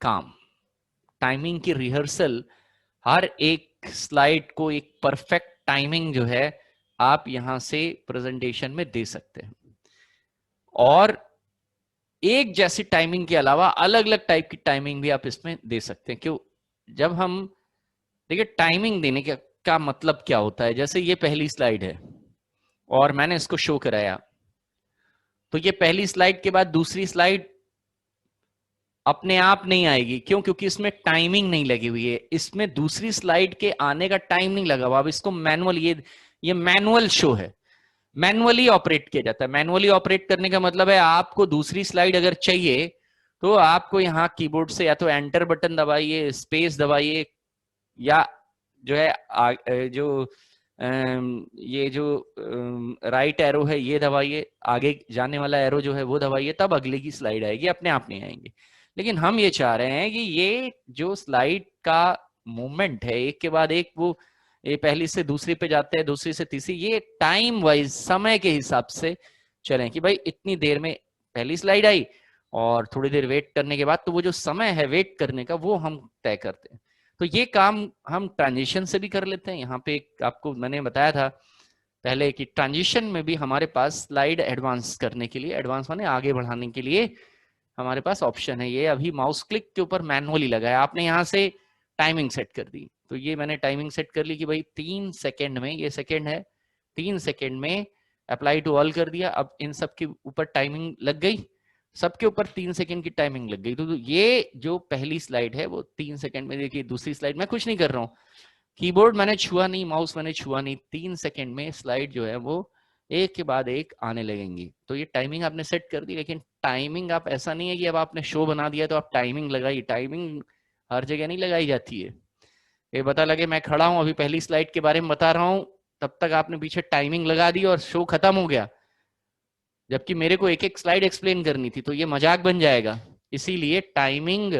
काम। टाइमिंग की रिहर्सल, हर एक स्लाइड को एक परफेक्ट टाइमिंग जो है आप यहां से प्रेजेंटेशन में दे सकते हैं। और एक जैसी टाइमिंग के अलावा अलग अलग टाइप की टाइमिंग भी आप इसमें दे सकते हैं। क्यों? जब हम देखिए टाइमिंग देने का मतलब क्या होता है। जैसे ये पहली स्लाइड है और मैंने इसको शो कराया, तो ये पहली स्लाइड के बाद दूसरी स्लाइड अपने आप नहीं आएगी। क्यों? क्योंकि इसमें टाइमिंग नहीं लगी हुई है। इसमें दूसरी स्लाइड के आने का टाइम नहीं लगा हुआ। अब इसको मैनुअल, ये मैनुअल शो है, मैनुअली ऑपरेट किया जाता है। मैनुअली ऑपरेट करने का मतलब है आपको दूसरी स्लाइड अगर चाहिए तो आपको यहाँ कीबोर्ड से या तो एंटर बटन दबाइए, स्पेस दबाइए, या जो है ये जो राइट एरो है ये दबाइए, आगे जाने वाला एरो जो है वो दबाइए, तब अगले की स्लाइड आएगी, अपने आप नहीं आएंगे। लेकिन हम ये चाह रहे हैं कि ये जो स्लाइड का मूवमेंट है एक के बाद एक, वो ये पहली से दूसरी पे जाते हैं, दूसरी से तीसरी, ये टाइम वाइज समय के हिसाब से चलें कि भाई इतनी देर में पहली स्लाइड आई और थोड़ी देर वेट करने के बाद, तो वो जो समय है वेट करने का वो हम तय करते हैं। तो ये काम हम ट्रांजिशन से भी कर लेते हैं। यहाँ पे आपको मैंने बताया था पहले कि ट्रांजिशन में भी हमारे पास स्लाइड एडवांस करने के लिए, एडवांस माने आगे बढ़ाने के लिए हमारे पास ऑप्शन है। ये अभी माउस क्लिक के ऊपर मैनुअली लगा है, आपने यहाँ से टाइमिंग सेट कर दी। तो ये मैंने टाइमिंग सेट कर ली कि भाई 3 सेकेंड में, ये सेकेंड है, 3 सेकेंड में अप्लाई टू ऑल कर दिया। अब इन सब के ऊपर टाइमिंग लग गई, सबके ऊपर 3 सेकेंड की टाइमिंग लग गई। तो ये जो पहली स्लाइड है वो 3 सेकेंड में, देखिए दूसरी स्लाइड मैं कुछ नहीं कर रहा हूँ, कीबोर्ड मैंने छुआ नहीं, माउस मैंने छुआ नहीं, 3 सेकेंड में स्लाइड जो है वो एक के बाद एक आने लगेंगी। तो ये टाइमिंग आपने सेट कर दी। लेकिन टाइमिंग आप ऐसा नहीं है कि अब आपने शो बना दिया तो आप टाइमिंग लगाई। टाइमिंग हर जगह नहीं लगाई जाती है। ये पता लगे मैं खड़ा हूं अभी पहली स्लाइड के बारे में बता रहा हूं, तब तक आपने पीछे टाइमिंग लगा दी और शो खत्म हो गया, जबकि मेरे को एक एक स्लाइड एक्सप्लेन करनी थी, तो ये मजाक बन जाएगा। इसीलिए टाइमिंग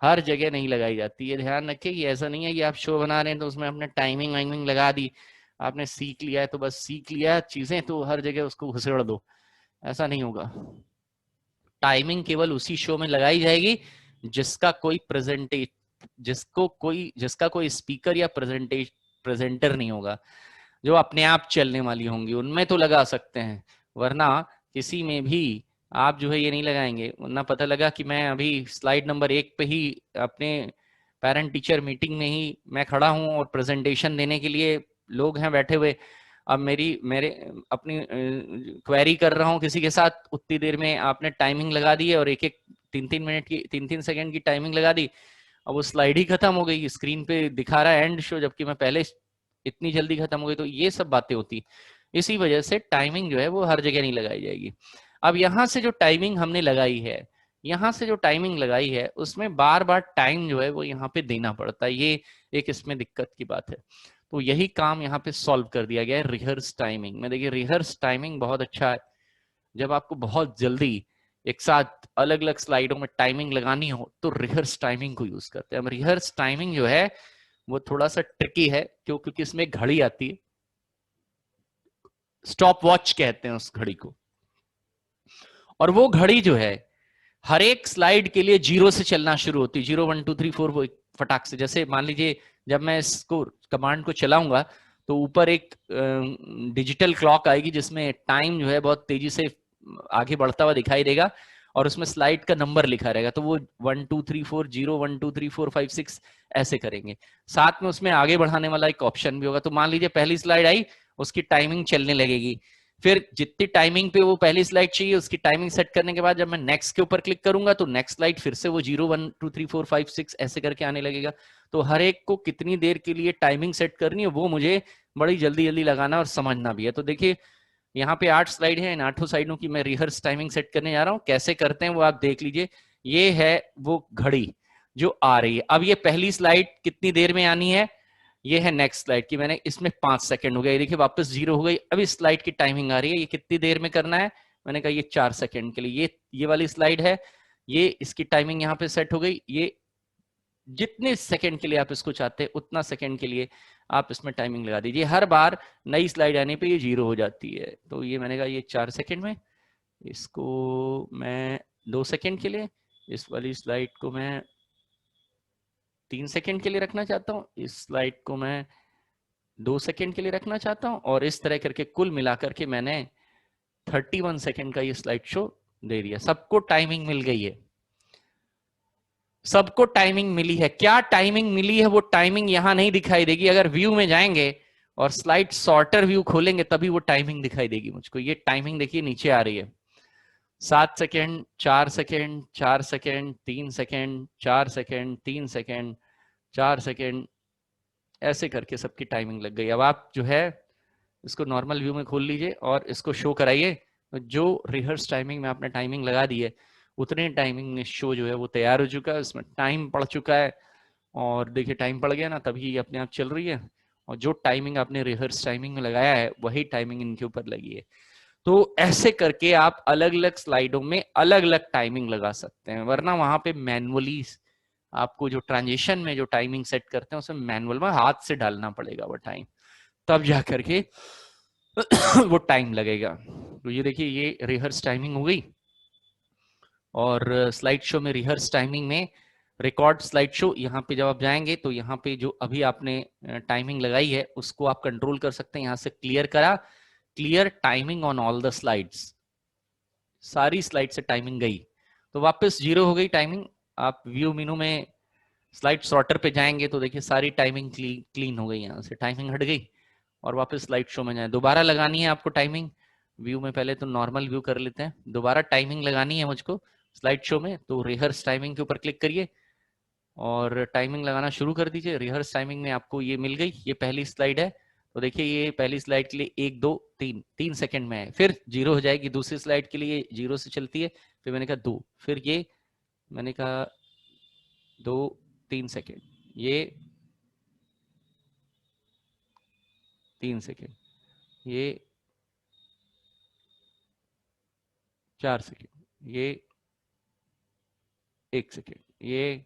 हर जगह नहीं लगाई जाती है। ध्यान रखिए कि ऐसा नहीं है कि आप शो बना रहे हैं तो उसमें आपने टाइमिंग वाइमिंग लगा दी, आपने सीख लिया है तो बस सीख लिया चीजें तो हर जगह उसको घुसेड़ दो, ऐसा नहीं होगा। टाइमिंग केवल उसी शो में लगाई जाएगी जिसका कोई जिसका कोई स्पीकर या प्रेजेंटर नहीं होगा। जो अपने आप चलने वाली होंगी उनमें तो लगा सकते हैं, वरना किसी में भी आप जो है ये नहीं लगाएंगे। वरना पता लगा कि मैं अभी स्लाइड नंबर 1 पे ही अपने पेरेंट टीचर मीटिंग में ही मैं खड़ा हूं और प्रेजेंटेशन देने के लिए लोग हैं बैठे हुए। अब मेरे अपनी क्वेरी कर रहा हूँ किसी के साथ, उतनी देर में आपने टाइमिंग लगा दी है और एक एक 3-3 मिनट की 3-3 सेकंड की टाइमिंग लगा दी। अब वो स्लाइड ही खत्म हो गई, स्क्रीन पे दिखा रहा है एंड शो, जबकि मैं पहले इतनी जल्दी खत्म हो गई। तो ये सब बातें होती, इसी वजह से टाइमिंग जो है वो हर जगह नहीं लगाई जाएगी। अब यहाँ से जो टाइमिंग हमने लगाई है, यहाँ से जो टाइमिंग लगाई है उसमें बार बार टाइम जो है वो यहाँ पे देना पड़ता है। ये एक इसमें दिक्कत की बात है। तो यही काम यहाँ पे सॉल्व कर दिया गया है रिहर्स टाइमिंग में। देखिए रिहर्स टाइमिंग बहुत अच्छा है। जब आपको बहुत जल्दी एक साथ अलग अलग स्लाइडों में टाइमिंग लगानी हो तो रिहर्स टाइमिंग को यूज करते हैं। अब रिहर्स टाइमिंग जो है वो थोड़ा सा ट्रिकी है, क्योंकि इसमें घड़ी आती है, स्टॉप वॉच कहते हैं उस घड़ी को। और वो घड़ी जो है हर एक स्लाइड के लिए 0 से चलना शुरू होती है। 0 1 2 3 4 वो फटाक से, जैसे मान लीजिए जब मैं इसको कमांड को चलाऊंगा तो ऊपर एक डिजिटल क्लॉक आएगी जिसमें टाइम जो है बहुत तेजी से आगे बढ़ता हुआ दिखाई देगा और उसमें स्लाइड का नंबर लिखा रहेगा। तो वो 1 2 3 4 0 1 2 3 4 5 6 ऐसे करेंगे। साथ में उसमें आगे बढ़ाने वाला एक ऑप्शन भी होगा। तो मान लीजिए पहली स्लाइड आई, उसकी टाइमिंग चलने लगेगी। फिर जितनी टाइमिंग पे वो पहली स्लाइड चाहिए उसकी टाइमिंग सेट करने के बाद जब मैं नेक्स्ट के ऊपर क्लिक करूंगा तो नेक्स्ट स्लाइड फिर से वो 0 1 2 3 4 5 6 ऐसे करके आने लगेगा। तो हर एक को कितनी देर के लिए टाइमिंग सेट करनी है वो मुझे बड़ी जल्दी जल्दी लगाना और समझना भी है। तो देखिए यहाँ पे 8 स्लाइड है, इन 8 स्लाइडों की मैं रिहर्स टाइमिंग सेट करने जा रहा हूँ। कैसे करते हैं वो आप देख लीजिए। ये है वो घड़ी जो आ रही है। अब ये पहली स्लाइड कितनी देर में आनी है, ये है नेक्स्ट स्लाइड की, मैंने इसमें 5 सेकंड हो गया, देखिए वापस 0 हो गई। अब इस स्लाइड की टाइमिंग आ रही है, ये कितनी देर में करना है, मैंने कहा ये 4 सेकंड के लिए। ये वाली स्लाइड है, ये इसकी टाइमिंग यहाँ पे सेट हो गई, ये जितने सेकंड के लिए आप इसको चाहते हैं उतना सेकंड के लिए आप इसमें टाइमिंग लगा दीजिए। हर बार नई स्लाइड आने पे ये 0 हो जाती है। तो ये मैंने कहा ये 4 सेकंड में, इसको मैं 2 सेकंड के लिए, इस वाली स्लाइड को मैं 3 सेकंड के लिए रखना चाहता हूँ, इस स्लाइड को मैं 2 सेकंड के लिए रखना चाहता हूँ, और इस तरह करके कुल मिलाकर के मैंने 31 सेकंड का ये स्लाइड शो दे दिया। सबको टाइमिंग मिल गई है, सबको टाइमिंग मिली है। क्या टाइमिंग मिली है वो टाइमिंग यहां नहीं दिखाई देगी। अगर व्यू में जाएंगे और स्लाइड सॉर्टर व्यू खोलेंगे तभी वो टाइमिंग दिखाई देगी मुझको। ये टाइमिंग देखिए नीचे आ रही है, 7 second, 4 second, 4 second, 3 second, 4 second, 3 second, 4 second, ऐसे करके सबकी टाइमिंग लग गई। अब आप जो है इसको नॉर्मल व्यू में खोल लीजिए और इसको शो कराइए। जो रिहर्स टाइमिंग में आपने टाइमिंग लगा दी है उतने टाइमिंग में शो जो है वो तैयार हो चुका है, इसमें टाइम पड़ चुका है। और देखिए टाइम पड़ गया ना, तभी अपने आप चल रही है। और जो टाइमिंग आपने रिहर्स टाइमिंग में लगाया है वही टाइमिंग इनके ऊपर लगी है। तो ऐसे करके आप अलग अलग स्लाइडों में अलग अलग टाइमिंग लगा सकते हैं, वरना वहां पे मैनुअली आपको जो ट्रांजिशन में जो टाइमिंग सेट करते हैं उसमें मैनुअल में हाथ से डालना पड़ेगा वो टाइम, तब जा करके वो टाइम लगेगा। तो ये देखिए ये रिहर्स टाइमिंग हो गई। और स्लाइड शो में रिहर्स टाइमिंग में रिकॉर्ड स्लाइड शो, यहाँ पे जब आप जाएंगे तो यहाँ पे जो अभी आपने टाइमिंग लगाई है उसको आप कंट्रोल कर सकते हैं। यहाँ से क्लियर करा, clear timing on all the slides, सारी स्लाइड से टाइमिंग गई तो वापस 0 हो गई टाइमिंग। आप व्यू मेनू में स्लाइड सॉर्टर पे जाएंगे तो देखिए सारी टाइमिंग क्लीन हो गई, यहाँ से टाइमिंग हट गई। और वापस स्लाइड शो में जाए, दोबारा लगानी है आपको टाइमिंग व्यू में, पहले तो नॉर्मल व्यू कर लेते हैं, दोबारा टाइमिंग लगानी है मुझको स्लाइड शो में, तो रिहर्स टाइमिंग के ऊपर क्लिक करिए और टाइमिंग लगाना शुरू कर दीजिए। रिहर्स टाइमिंग में आपको ये मिल गई, ये पहली स्लाइड है। तो देखिए ये पहली स्लाइड के लिए 1 2 3 3 सेकंड में है, फिर 0 हो जाएगी। दूसरी स्लाइड के लिए 0 से चलती है, फिर मैंने कहा 2, फिर ये मैंने कहा 2 3 सेकंड, ये 3 सेकंड, ये 4 सेकंड, ये 1 सेकंड, ये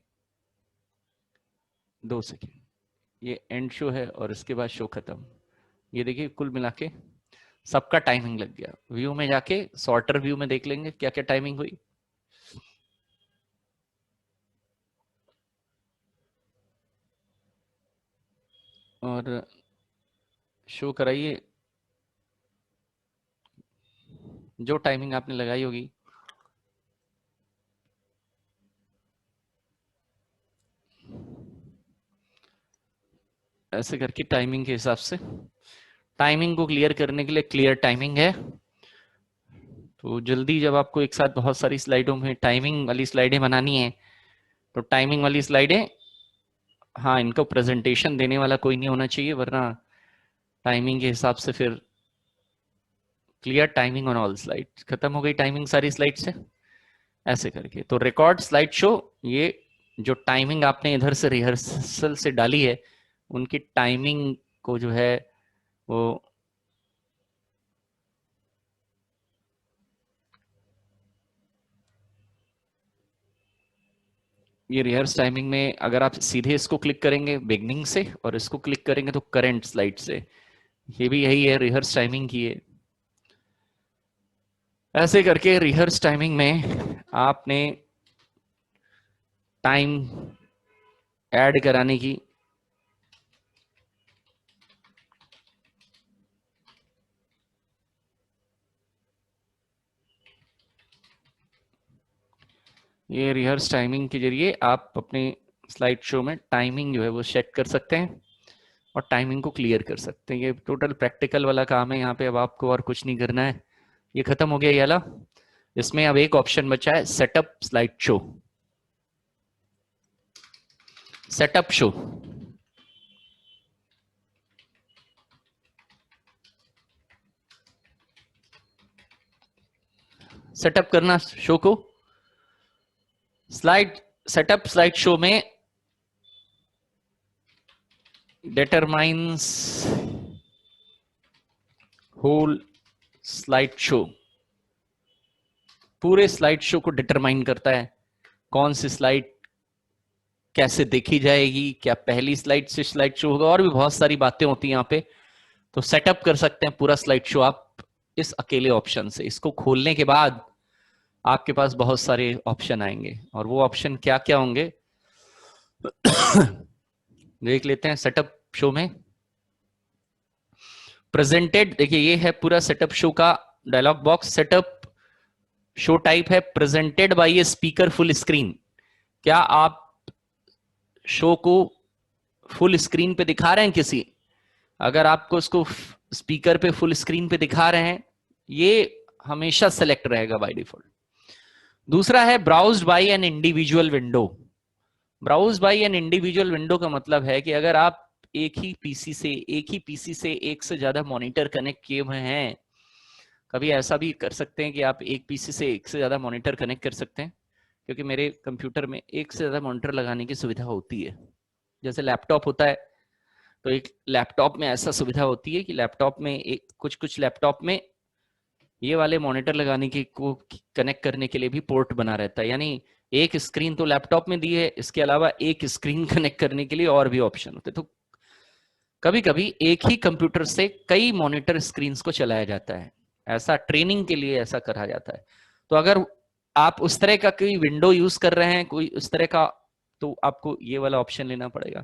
2 सेकंड, ये एंड शो है और इसके बाद शो खत्म। ये देखिए कुल मिला के सबका टाइमिंग लग गया। व्यू में जाके सॉर्टर व्यू में देख लेंगे क्या क्या टाइमिंग हुई। और शो कराइए जो टाइमिंग आपने लगाई होगी। ऐसे करके टाइमिंग के हिसाब से, टाइमिंग को क्लियर करने के लिए क्लियर टाइमिंग है। तो जल्दी जब आपको एक साथ बहुत सारी स्लाइडों में टाइमिंग वाली स्लाइडें बनानी है तो टाइमिंग वाली स्लाइडें, हाँ इनको प्रेजेंटेशन देने वाला कोई नहीं होना चाहिए, वरना टाइमिंग के हिसाब से फिर clear timing on all slide, खत्म हो गई टाइमिंग सारी स्लाइड से। ऐसे करके तो रिकॉर्ड स्लाइड शो, ये जो टाइमिंग आपने इधर से रिहर्सल से डाली है उनकी टाइमिंग को जो है वो ये रिहर्स टाइमिंग में अगर आप सीधे इसको क्लिक करेंगे बिगनिंग से और इसको क्लिक करेंगे तो करंट स्लाइड से, ये भी यही है रिहर्स टाइमिंग की है। ऐसे करके रिहर्स टाइमिंग में आपने टाइम ऐड कराने की, ये रिहर्स टाइमिंग के जरिए आप अपने स्लाइड शो में टाइमिंग जो है वो सेट कर सकते हैं और टाइमिंग को क्लियर कर सकते हैं। ये टोटल प्रैक्टिकल वाला काम है यहाँ पे, अब आपको और कुछ नहीं करना है। ये खत्म हो गया ये वाला। इसमें अब एक ऑप्शन बचा है setup slide show. Setup show, setup करना शो को, स्लाइड सेटअप स्लाइड शो में डिटरमाइंस होल स्लाइड शो, पूरे स्लाइड शो को डिटरमाइन करता है कौन सी स्लाइड कैसे देखी जाएगी, क्या पहली स्लाइड से स्लाइड शो होगा, और भी बहुत सारी बातें होती हैं यहाँ पे। तो सेटअप कर सकते हैं पूरा स्लाइड शो आप इस अकेले ऑप्शन से। इसको खोलने के बाद आपके पास बहुत सारे ऑप्शन आएंगे, और वो ऑप्शन क्या क्या होंगे देख लेते हैं। सेटअप शो में प्रेजेंटेड, देखिए ये है पूरा सेटअप शो का dialog box. Setup show type है presented by a speaker full screen. क्या आप शो को फुल स्क्रीन पे दिखा रहे हैं किसी, अगर आपको उसको स्पीकर पे फुल स्क्रीन पे दिखा रहे हैं, ये हमेशा सेलेक्ट रहेगा बाय डिफॉल्ट। दूसरा है browsed by an individual window. Browse by an individual window का मतलब है कि अगर आप एक ही पीसी से एक से ज्यादा मॉनिटर कनेक्ट किए हुए हैं, कभी ऐसा भी कर सकते हैं कि आप एक पीसी से एक से ज्यादा मॉनिटर कनेक्ट कर सकते हैं, क्योंकि मेरे कंप्यूटर में एक से ज्यादा मॉनिटर लगाने की सुविधा होती है। जैसे लैपटॉप होता है, तो एक लैपटॉप में ऐसा सुविधा होती है कि लैपटॉप में एक कुछ लैपटॉप में ये वाले मॉनिटर लगाने की को कनेक्ट करने के लिए भी पोर्ट बना रहता है, यानी एक स्क्रीन तो लैपटॉप में दी है, इसके अलावा एक स्क्रीन कनेक्ट करने के लिए और भी ऑप्शन होते हैं। तो कभी कभी एक ही कंप्यूटर से कई मॉनिटर स्क्रीन्स को चलाया जाता है, ऐसा ट्रेनिंग के लिए ऐसा करा जाता है। तो अगर आप उस तरह का कोई विंडो यूज कर रहे हैं, कोई उस तरह का, तो आपको ये वाला ऑप्शन लेना पड़ेगा।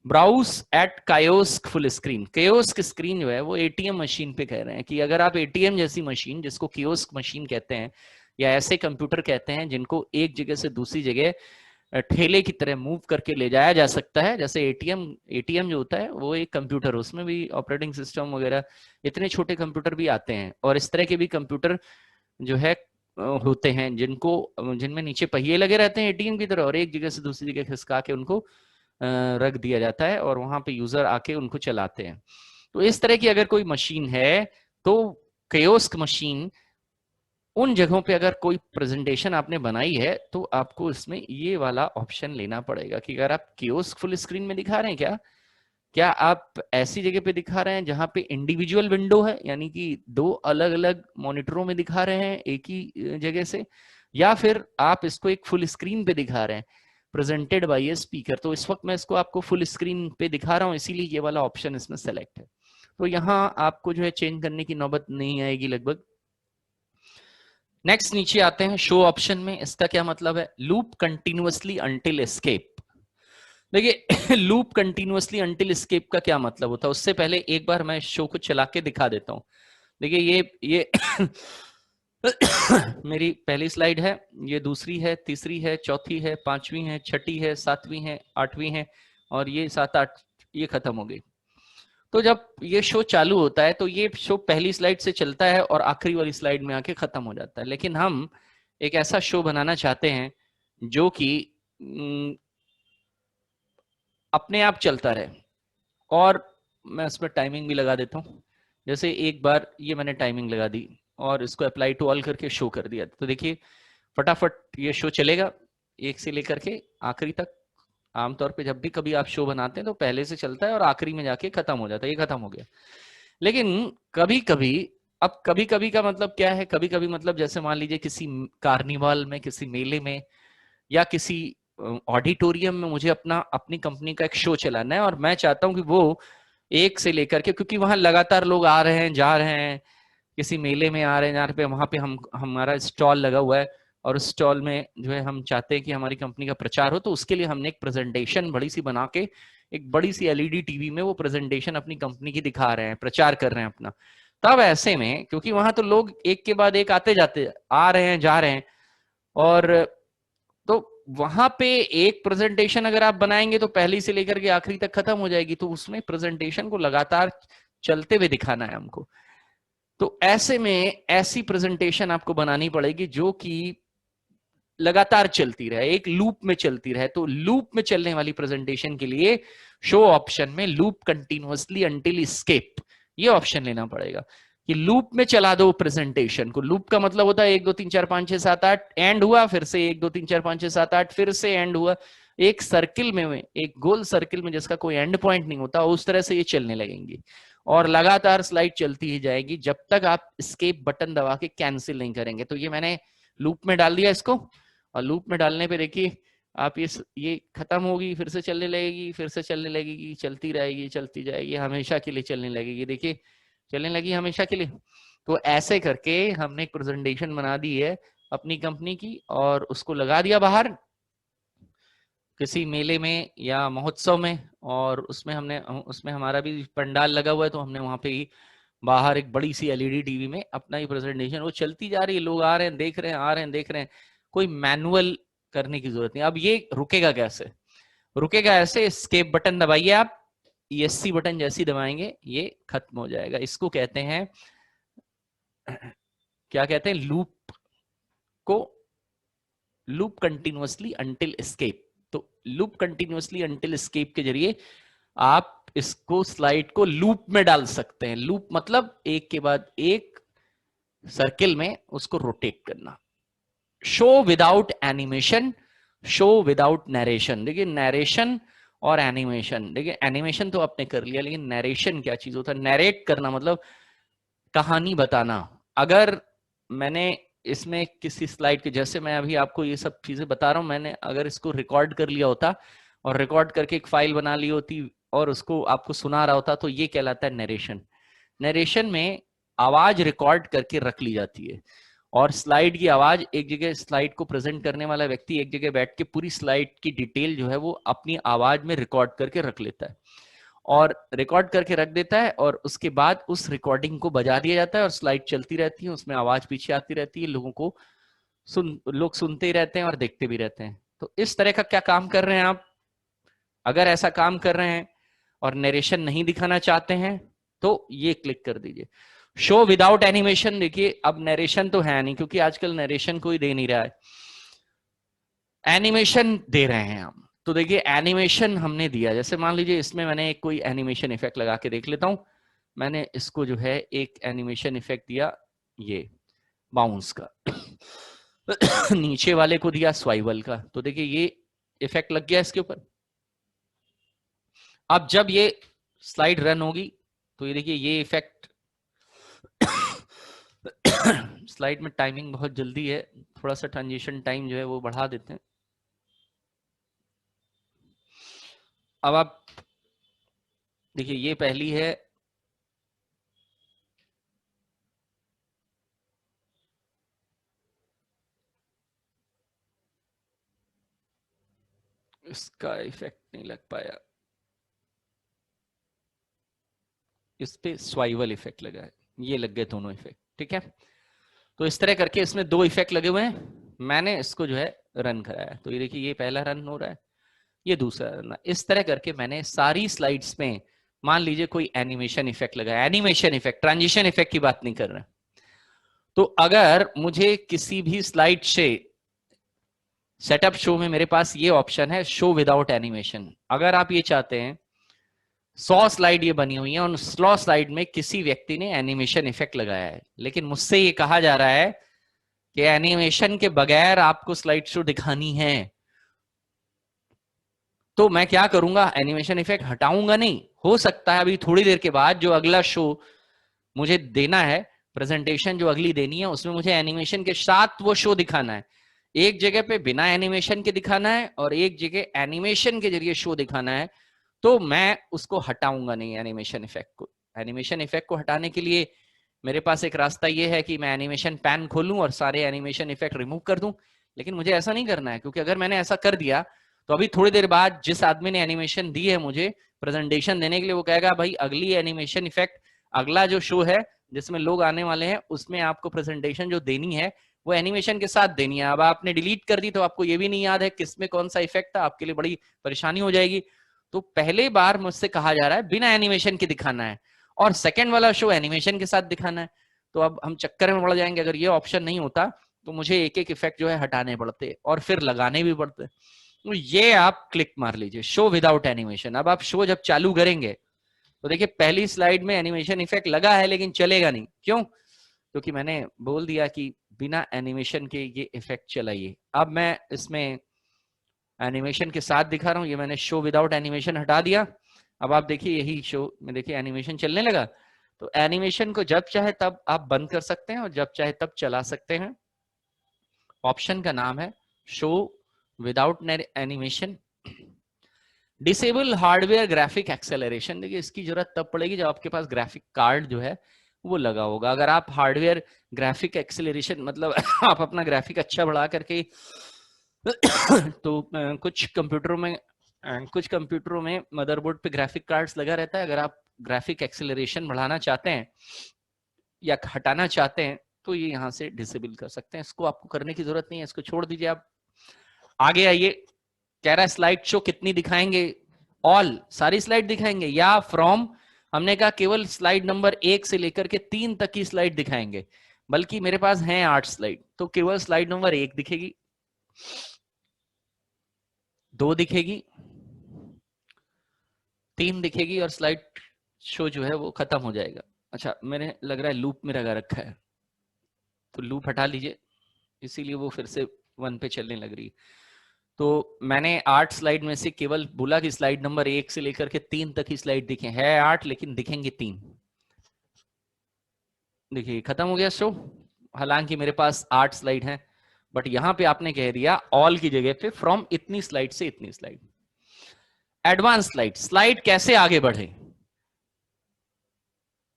Browse at kiosk full screen. Kiosk screen जो है वो एटीएम मशीन पे कह रहे हैं कि अगर आप एटीएम जैसी मशीन, जिसको कियोस्क मशीन कहते हैं, या ऐसे कंप्यूटर कहते हैं जिनको एक जगह से दूसरी जगह ठेले की तरह मूव करके ले जाया जा सकता है, जैसे एटीएम जो होता है वो एक कंप्यूटर, उसमें भी ऑपरेटिंग सिस्टम वगैरह, इतने छोटे कंप्यूटर भी आते हैं, और इस तरह के भी कंप्यूटर जो है होते हैं जिनमें नीचे पहिए लगे रहते हैं एटीएम की तरह, और एक जगह से दूसरी जगह खिसका के उनको रख दिया जाता है, और वहां पे यूजर आके उनको चलाते हैं। तो इस तरह की अगर कोई मशीन है, तो कियोस्क मशीन, उन जगहों पे अगर कोई प्रेजेंटेशन आपने बनाई है, तो आपको इसमें ये वाला ऑप्शन लेना पड़ेगा कि अगर आप कियोस्क फुल स्क्रीन में दिखा रहे हैं, क्या आप ऐसी जगह पे दिखा रहे हैं जहां पे इंडिविजुअल विंडो है, यानी कि दो अलग अलग मॉनिटरों में दिखा रहे हैं एक ही जगह से, या फिर आप इसको एक फुल स्क्रीन पे दिखा रहे हैं प्रेजेंटेड बाय ए स्पीकर। तो इस वक्त मैं इसको आपको फुल स्क्रीन पे दिखा रहा हूं, इसीलिए ये वाला ऑप्शन इसमें सेलेक्ट है। तो यहाँ आपको जो है चेंज करने की नौबत नहीं आएगी लगभग। नेक्स्ट नीचे आते हैं शो ऑप्शन में। इसका क्या मतलब है? Loop continuously until escape. देखिए लूप कंटिन्यूअसली अंटिल एस्केप का क्या मतलब होता है, उससे पहले एक बार मैं शो को चला के दिखा देता हूं। देखिए ये मेरी पहली स्लाइड है, ये दूसरी है, तीसरी है, चौथी है, पांचवी है, छठी है, सातवीं है, आठवीं है, और ये 7, 8 ये खत्म हो गई। तो जब ये शो चालू होता है तो ये शो पहली स्लाइड से चलता है और आखिरी वाली स्लाइड में आके खत्म हो जाता है। लेकिन हम एक ऐसा शो बनाना चाहते हैं जो कि अपने आप चलता रहे, और मैं उसमें टाइमिंग भी लगा देता हूँ। जैसे एक बार ये मैंने टाइमिंग लगा दी और इसको अप्लाई टू ऑल करके शो कर दिया, तो देखिए फटाफट ये शो चलेगा एक से लेकर के आखिरी तक। आमतौर पे जब भी कभी आप शो बनाते हैं तो पहले से चलता है और आखिरी में जाके खत्म हो जाता है, ये खत्म हो गया। लेकिन कभी कभी, अब कभी कभी का मतलब क्या है, कभी कभी मतलब जैसे मान लीजिए किसी कार्निवाल में, किसी मेले में, या किसी ऑडिटोरियम में मुझे अपनी कंपनी का एक शो चलाना है, और मैं चाहता हूं कि वो एक से लेकर के, क्योंकि वहां लगातार लोग आ रहे हैं जा रहे हैं, किसी मेले में आ रहे हैं, जहाँ पे वहां पे हमारा स्टॉल लगा हुआ है, और उस स्टॉल में जो है हम चाहते हैं कि हमारी कंपनी का प्रचार हो, तो उसके लिए हमने एक प्रेजेंटेशन बड़ी सी बना के एक बड़ी सी एलईडी टीवी में वो प्रेजेंटेशन अपनी कंपनी की दिखा रहे हैं, प्रचार कर रहे हैं अपना। तब ऐसे में, क्योंकि वहां तो लोग एक के बाद एक आते जाते आ रहे हैं जा रहे हैं, और तो वहां पे एक प्रेजेंटेशन अगर आप बनाएंगे तो पहली से लेकर के आखिरी तक खत्म हो जाएगी, तो उसमें प्रेजेंटेशन को लगातार चलते हुए दिखाना है हमको। तो ऐसे में ऐसी प्रेजेंटेशन आपको बनानी पड़ेगी जो कि लगातार चलती रहे, एक लूप में चलती रहे। तो लूप में चलने वाली प्रेजेंटेशन के लिए शो ऑप्शन में लूप कंटिन्यूअसली अंटिल एस्केप ये ऑप्शन लेना पड़ेगा कि लूप में चला दो प्रेजेंटेशन को। लूप का मतलब होता है 1 2 3 4 5 6 7 8 एंड हुआ, फिर से 1 2 3 4 5 6 7 8 फिर से एंड हुआ, एक सर्किल में, एक गोल सर्किल में जिसका कोई एंड पॉइंट नहीं होता, उस तरह से ये चलने लगेंगी और लगातार स्लाइड चलती ही जाएगी जब तक आप एस्केप बटन दबा के कैंसिल नहीं करेंगे। तो ये मैंने लूप में डाल दिया इसको, और लूप में डालने पे देखिए आप ये खत्म होगी, फिर से चलने लगेगी, फिर से चलने लगेगी, चलती रहेगी, चलती जाएगी, हमेशा के लिए चलने लगेगी। देखिए चलने लगी हमेशा के लिए। तो ऐसे करके हमने एक प्रेजेंटेशन बना दी है अपनी कंपनी की और उसको लगा दिया बाहर किसी मेले में या महोत्सव में, और उसमें हमारा भी पंडाल लगा हुआ है, तो हमने वहां पे ही बाहर एक बड़ी सी एलईडी टीवी में अपना ही प्रेजेंटेशन वो चलती जा रही है, लोग आ रहे हैं देख रहे हैं, आ रहे हैं देख रहे हैं, कोई मैनुअल करने की जरूरत नहीं। अब ये रुकेगा कैसे? रुकेगा ऐसे, एस्केप बटन दबाइए आप, ESC बटन जैसी दबाएंगे ये खत्म हो जाएगा। इसको कहते हैं, क्या कहते हैं, लूप कंटिन्यूअसली अंटिल एस्केप। तो लूप कंटिन्यूअसली अंटिल एस्केप के जरिए आप इसको स्लाइड को लूप में डाल सकते हैं। लूप मतलब एक के बाद एक सर्किल में उसको रोटेट करना। Show without animation, show without narration. देखिए नरेशन और एनिमेशन, देखिए एनिमेशन तो आपने कर लिया, लेकिन नरेशन क्या चीज होता है? नरेट करना मतलब कहानी बताना। अगर मैंने इसमें किसी स्लाइड के, जैसे मैं अभी आपको ये सब चीजें बता रहा हूं, मैंने अगर इसको रिकॉर्ड कर लिया होता और रिकॉर्ड करके एक फाइल बना ली होती और उसको आपको सुना रहा होता, तो ये कहलाता है नरेशन। नरेशन में आवाज रिकॉर्ड करके रख ली जाती है और स्लाइड की आवाज एक जगह, स्लाइड को प्रेजेंट करने वाला व्यक्ति एक जगह बैठ के पूरी स्लाइड की डिटेल जो है वो अपनी आवाज में रिकॉर्ड करके रख लेता है और रिकॉर्ड करके रख देता है, और उसके बाद उस रिकॉर्डिंग को बजा दिया जाता है और स्लाइड चलती रहती है, उसमें आवाज पीछे आती रहती है, लोग सुनते ही रहते हैं और देखते भी रहते हैं। तो इस तरह का क्या काम कर रहे हैं आप? अगर ऐसा काम कर रहे हैं और नरेशन नहीं दिखाना चाहते हैं तो ये क्लिक कर दीजिए, शो विदाउट एनिमेशन। देखिए अब नरेशन तो है नहीं, क्योंकि आजकल नरेशन कोई दे नहीं रहा है, एनिमेशन दे रहे हैं हम। तो देखिए एनिमेशन हमने दिया, जैसे मान लीजिए इसमें मैंने कोई एनिमेशन इफेक्ट लगा के देख लेता हूं। मैंने इसको जो है एक एनिमेशन इफेक्ट दिया, ये बाउंस का नीचे वाले को दिया स्वाइवल का। तो देखिए ये इफेक्ट लग गया इसके ऊपर। अब जब ये स्लाइड रन होगी तो ये देखिए ये इफेक्ट स्लाइड में टाइमिंग बहुत जल्दी है, थोड़ा सा ट्रांजिशन टाइम जो है वो बढ़ा देते हैं। अब आप देखिए ये पहली है, इसका इफेक्ट नहीं लग पाया, इस पे स्वाइवल इफेक्ट लगा है, ये लग गए दोनों इफेक्ट। ठीक है, तो इस तरह करके इसमें दो इफेक्ट लगे हुए हैं, मैंने इसको जो है रन कराया। तो ये देखिए ये पहला रन हो रहा है, ये दूसरा रन है। इस तरह करके मैंने सारी स्लाइड्स में मान लीजिए कोई एनिमेशन इफेक्ट लगाया, एनिमेशन इफेक्ट, ट्रांजिशन इफेक्ट की बात नहीं कर रहे। तो अगर मुझे किसी भी स्लाइड से सेटअप शो में मेरे पास ये ऑप्शन है शो विदाउट एनिमेशन। अगर आप ये चाहते हैं 100 स्लाइड ये बनी हुई है और 100 स्लाइड में किसी व्यक्ति ने एनिमेशन इफेक्ट लगाया है, लेकिन मुझसे ये कहा जा रहा है कि एनिमेशन के बगैर आपको स्लाइड शो दिखानी है, तो मैं क्या करूंगा? एनिमेशन इफेक्ट हटाऊंगा नहीं। हो सकता है अभी थोड़ी देर के बाद जो अगला शो मुझे देना है, प्रेजेंटेशन जो अगली देनी है, उसमें मुझे एनिमेशन के साथ वो शो दिखाना है। एक जगह पे बिना एनिमेशन के दिखाना है और एक जगह एनिमेशन के जरिए शो दिखाना है, तो मैं उसको हटाऊंगा नहीं एनिमेशन इफेक्ट को। एनिमेशन इफेक्ट को हटाने के लिए मेरे पास एक रास्ता ये है कि मैं एनिमेशन पैन खोलूं और सारे एनिमेशन इफेक्ट रिमूव कर दूं, लेकिन मुझे ऐसा नहीं करना है, क्योंकि अगर मैंने ऐसा कर दिया तो अभी थोड़ी देर बाद जिस आदमी ने एनिमेशन दी है मुझे प्रेजेंटेशन देने के लिए, वो कहेगा भाई अगली एनिमेशन इफेक्ट, अगला जो शो है जिसमें लोग आने वाले हैं, उसमें आपको प्रेजेंटेशन जो देनी है वो एनिमेशन के साथ देनी है। अब आपने डिलीट कर दी तो आपको ये भी नहीं याद है किसमें कौन सा इफेक्ट था, आपके लिए बड़ी परेशानी हो जाएगी। तो पहले बार मुझसे कहा जा रहा है बिना एनिमेशन के दिखाना है और सेकंड वाला शो एनिमेशन के साथ दिखाना है। तो अब हम चक्कर में पड़ जाएंगे, अगर ये ऑप्शन नहीं होता तो मुझे एक एक इफेक्ट जो है हटाने पड़ते और फिर लगाने भी पड़ते। तो ये आप क्लिक मार लीजिए शो विदाउट एनिमेशन। अब आप शो जब चालू करेंगे तो देखिए पहली स्लाइड में एनिमेशन इफेक्ट लगा है लेकिन चलेगा नहीं। क्यों? क्योंकि मैंने बोल दिया कि बिना एनिमेशन के ये इफेक्ट चलाइए। अब मैं इसमें एनिमेशन के साथ दिखा रहा हूं, ये मैंने शो विदाउट एनिमेशन हटा दिया। अब आप देखिए यही शो में देखिए एनिमेशन चलने लगा। तो एनिमेशन को जब चाहे तब आप बंद कर सकते हैं और जब चाहे तब चला सकते हैं। ऑप्शन का नाम है show without animation. Disable hardware graphic acceleration, देखिए इसकी जरूरत तब पड़ेगी जब आपके पास ग्राफिक कार्ड जो है वो लगा होगा। अगर आप हार्डवेयर ग्राफिक एक्सेलरेशन मतलब आप अपना ग्राफिक अच्छा बढ़ा करके तो कुछ कंप्यूटरों में मदरबोर्ड पे ग्राफिक कार्ड्स लगा रहता है। अगर आप ग्राफिक एक्सेलरेशन बढ़ाना चाहते हैं या हटाना चाहते हैं तो ये यहाँ से डिसेबल कर सकते हैं। इसको आपको करने की जरूरत नहीं है, इसको छोड़ दीजिए। आप आगे आइए। कह रहा है स्लाइड शो कितनी दिखाएंगे? ऑल, सारी स्लाइड दिखाएंगे या फ्रॉम? हमने कहा केवल स्लाइड नंबर 1 से लेकर के 3 तक की स्लाइड दिखाएंगे, बल्कि मेरे पास हैं 8 स्लाइड, तो केवल स्लाइड नंबर 1 दिखेगी, 2 दिखेगी, 3 दिखेगी और स्लाइड शो जो है वो खत्म हो जाएगा। अच्छा, मेरे लग रहा है लूप में लगा रखा है, तो लूप हटा लीजिए, इसीलिए वो फिर से 1 पे चलने लग रही है। तो मैंने 8 स्लाइड में से केवल बोला कि स्लाइड नंबर 1 से लेकर के 3 तक ही स्लाइड दिखे है 8, लेकिन दिखेंगे 3। देखिए खत्म हो गया शो। हालांकि मेरे पास 8 स्लाइड हैं, बट यहां पे आपने कह दिया ऑल की जगह पे फ्रॉम इतनी स्लाइड से इतनी स्लाइड। एडवांस स्लाइड, स्लाइड कैसे आगे बढ़े?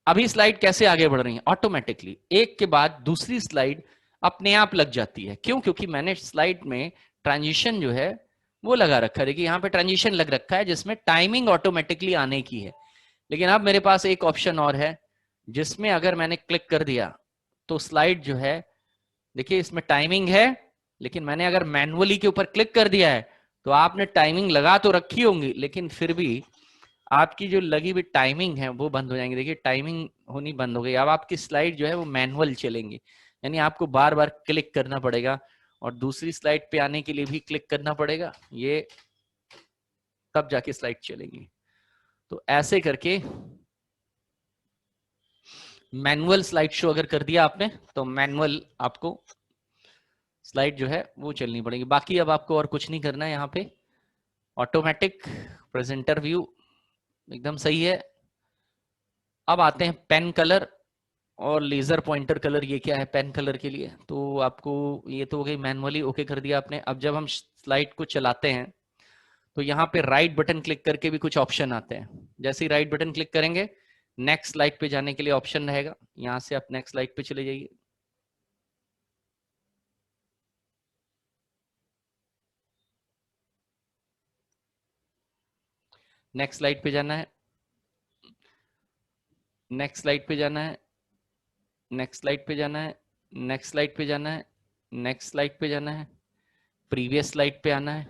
अभी स्लाइड कैसे आगे बढ़ रही है? ऑटोमेटिकली एक के बाद दूसरी स्लाइड अपने आप लग जाती है। क्यों? क्योंकि मैंने स्लाइड में ट्रांजिशन जो है वो लगा रखा है। देखिए यहाँ पे ट्रांजिशन लग रखा है जिसमें टाइमिंग ऑटोमेटिकली आने की है। लेकिन अब मेरे पास एक ऑप्शन और है जिसमें अगर मैंने क्लिक कर दिया तो स्लाइड जो है, देखिए इसमें टाइमिंग है, लेकिन मैंने अगर मैनुअली के ऊपर क्लिक कर दिया है तो आपने टाइमिंग लगा तो रखी होंगी, लेकिन फिर भी आपकी जो लगी हुई टाइमिंग है वो बंद हो जाएंगी। देखिए टाइमिंग होनी बंद हो गई। अब आपकी स्लाइड जो है वो मैनुअल चलेंगी, यानी आपको बार बार क्लिक करना पड़ेगा और दूसरी स्लाइड पे आने के लिए भी क्लिक करना पड़ेगा, ये तब जाके स्लाइड चलेंगी। तो ऐसे करके मैनुअल स्लाइड शो अगर कर दिया आपने तो मैनुअल आपको स्लाइड जो है वो चलनी पड़ेगी। बाकी अब आपको और कुछ नहीं करना है। यहाँ पे ऑटोमेटिक प्रेजेंटर व्यू एकदम सही है। अब आते हैं पेन कलर और लेजर पॉइंटर कलर। ये क्या है पेन कलर के लिए? तो आपको ये तो हो गई मैनुअली ओके कर दिया आपने। अब जब हम स्लाइड को चलाते हैं तो यहाँ पे राइट बटन क्लिक करके भी कुछ ऑप्शन आते हैं। जैसे ही राइट बटन क्लिक करेंगे नेक्स्ट स्लाइड पे जाने के लिए ऑप्शन रहेगा, यहाँ से आप नेक्स्ट स्लाइड पे चले जाइए। नेक्स्ट स्लाइड पे जाना है, नेक्स्ट स्लाइड पे जाना है, नेक्स्ट स्लाइड पे जाना है, नेक्स्ट स्लाइड पे जाना है, नेक्स्ट स्लाइड पे जाना है, प्रीवियस स्लाइड पे आना है,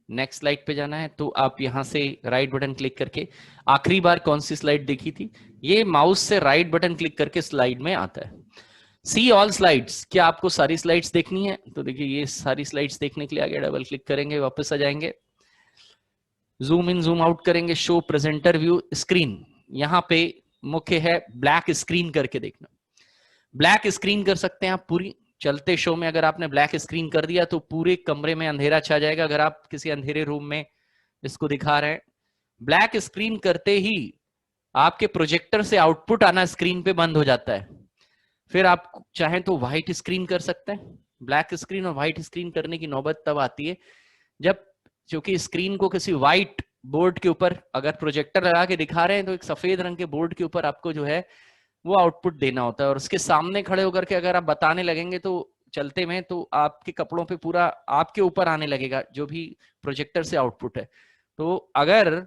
नेक्स्ट स्लाइड पे जाना है। तो आप यहां से राइट बटन क्लिक करके आखिरी बार कौन सी स्लाइड देखी थी, ये माउस से राइट बटन क्लिक करके स्लाइड में आता है। सी ऑल स्लाइड्स, क्या आपको सारी स्लाइड्स देखनी है? तो देखिए ये सारी स्लाइड्स देखने के लिए आगे डबल क्लिक करेंगे, वापस आ जाएंगे, जूम इन जूम आउट करेंगे, शो प्रेजेंटर व्यू स्क्रीन। यहाँ पे मुख्य है ब्लैक स्क्रीन करके देखना। ब्लैक स्क्रीन कर सकते हैं आप पूरी चलते शो में। अगर आपने ब्लैक स्क्रीन कर दिया तो पूरे कमरे में अंधेरा छा जाएगा। अगर आप किसी अंधेरे रूम में इसको दिखा रहे हैं, ब्लैक स्क्रीन करते ही आपके प्रोजेक्टर से आउटपुट आना स्क्रीन पे बंद हो जाता है। फिर आप चाहें तो व्हाइट स्क्रीन कर सकते हैं। ब्लैक स्क्रीन और व्हाइट स्क्रीन करने की नौबत तब आती है जब, क्योंकि स्क्रीन को किसी व्हाइट बोर्ड के ऊपर अगर प्रोजेक्टर लगा के दिखा रहे हैं तो एक सफेद रंग के बोर्ड के ऊपर आपको जो है वो आउटपुट देना होता है, और उसके सामने खड़े होकर के अगर आप बताने लगेंगे तो चलते में तो आपके कपड़ों पे पूरा आपके ऊपर आने लगेगा जो भी प्रोजेक्टर से आउटपुट है। तो अगर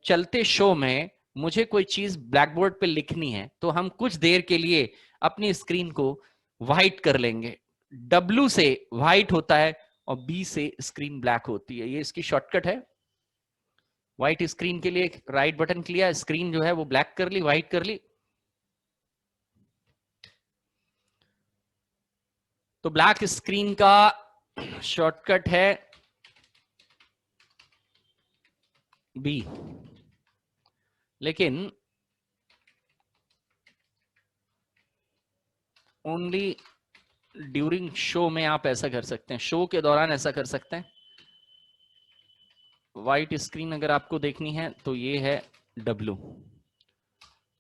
चलते शो में मुझे कोई चीज ब्लैक बोर्ड पे लिखनी है तो हम कुछ देर के लिए अपनी स्क्रीन को व्हाइट कर लेंगे। W से व्हाइट होता है और B से स्क्रीन ब्लैक होती है, ये इसकी शॉर्टकट है। व्हाइट स्क्रीन के लिए राइट बटन किया, स्क्रीन जो है वो ब्लैक कर ली, व्हाइट कर ली। तो ब्लैक स्क्रीन का शॉर्टकट है B, लेकिन ओनली ड्यूरिंग शो में आप ऐसा कर सकते हैं, शो के दौरान ऐसा कर सकते हैं। व्हाइट स्क्रीन अगर आपको देखनी है तो ये है W,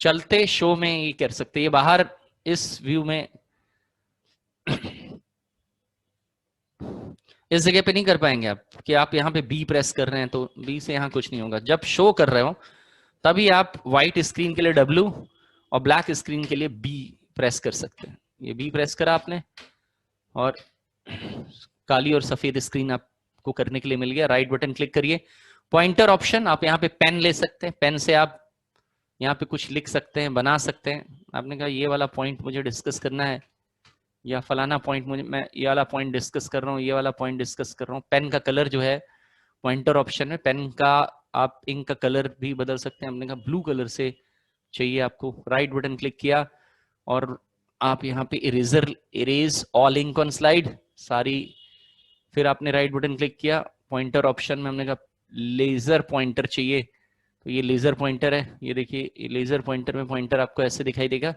चलते शो में ये कर सकते हैं। ये बाहर इस व्यू में इस जगह पे नहीं कर पाएंगे आप कि आप यहाँ पे बी प्रेस कर रहे हैं तो बी से यहाँ कुछ नहीं होगा। जब शो कर रहे हो तभी आप व्हाइट स्क्रीन के लिए W और ब्लैक स्क्रीन के लिए बी प्रेस कर सकते हैं। ये बी प्रेस करा आपने और काली और सफेद स्क्रीन आपको करने के लिए मिल गया। राइट बटन क्लिक करिए, पॉइंटर ऑप्शन, आप यहाँ पे पेन ले सकते हैं, पेन से आप यहाँ पे कुछ लिख सकते हैं, बना सकते हैं। आपने कहा ये वाला पॉइंट मुझे डिस्कस करना है या फलाना पॉइंट मुझे, मैं ये वाला पॉइंट डिस्कस कर रहा हूँ, ये वाला पॉइंट डिस्कस कर रहा हूँ। पेन का कलर जो है पॉइंटर ऑप्शन में, पेन का आप इंक का कलर भी बदल सकते हैं। हमने कहा ब्लू कलर से चाहिए आपको, राइट बटन क्लिक किया और आप यहाँ पे eraser, erase all ink on slide सारी, फिर आपने राइट बटन क्लिक किया, पॉइंटर ऑप्शन में हमने कहा लेजर पॉइंटर चाहिए, तो ये लेजर पॉइंटर है, ये देखिए ये लेजर पॉइंटर में पॉइंटर आपको ऐसे दिखाई देगा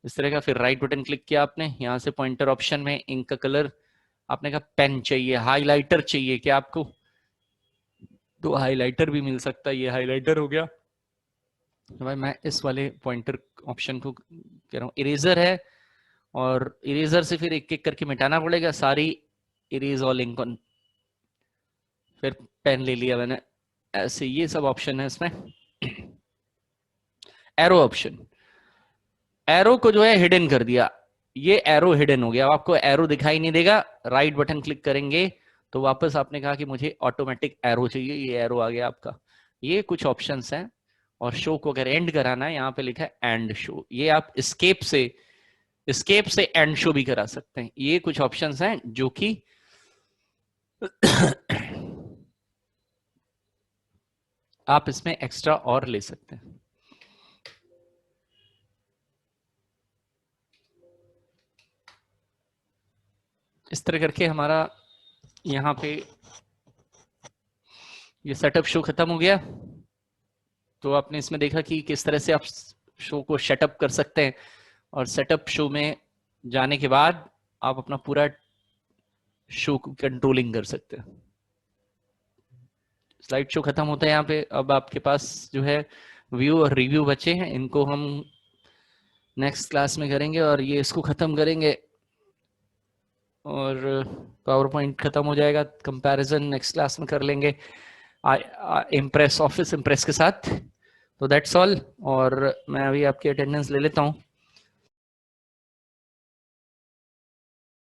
इस तरह का। फिर राइट बटन क्लिक किया आपने, यहाँ से पॉइंटर ऑप्शन में इंक का कलर, आपने कहा पेन चाहिए, हाइलाइटर चाहिए क्या आपको, तो हाइलाइटर भी मिल सकता है, ये हाइलाइटर हो गया। तो भाई मैं इस वाले पॉइंटर ऑप्शन को कह रहा हूँ। इरेजर है और इरेजर से फिर एक एक करके मिटाना पड़ेगा सारी, इरेज ऑल इंक ऑन, फिर पेन ले लिया मैंने ऐसे, ये सब ऑप्शन है इसमें। एरो ऑप्शन, एरो को जो है हिडन कर दिया, ये एरो हिडन हो गया, आपको एरो दिखाई नहीं देगा। राइट बटन क्लिक करेंगे तो वापस आपने कहा कि मुझे ऑटोमेटिक एरो चाहिए, ये एरो आ गया आपका। ये कुछ ऑप्शंस हैं। और शो को अगर एंड कराना है, यहाँ पे लिखा है एंड शो, ये आप स्केप से एंड शो भी करा सकते हैं। ये कुछ ऑप्शंस हैं जो कि आप इसमें एक्स्ट्रा और ले सकते हैं। इस तरह करके हमारा यहाँ पे ये सेटअप शो खत्म हो गया। तो आपने इसमें देखा कि किस तरह से आप शो को सेटअप कर सकते हैं, और सेटअप शो में जाने के बाद आप अपना पूरा शो को कंट्रोलिंग कर सकते हैं। स्लाइड शो खत्म होता है यहाँ पे। अब आपके पास जो है व्यू और रिव्यू बचे हैं, इनको हम नेक्स्ट क्लास में करेंगे और ये इसको खत्म करेंगे और पावर पॉइंट खत्म हो जाएगा। कंपैरिजन नेक्स्ट क्लास में कर लेंगे इम्प्रेस, ऑफिस इम्प्रेस के साथ। तो दैट्स ऑल। और मैं अभी आपकी अटेंडेंस ले लेता हूँ।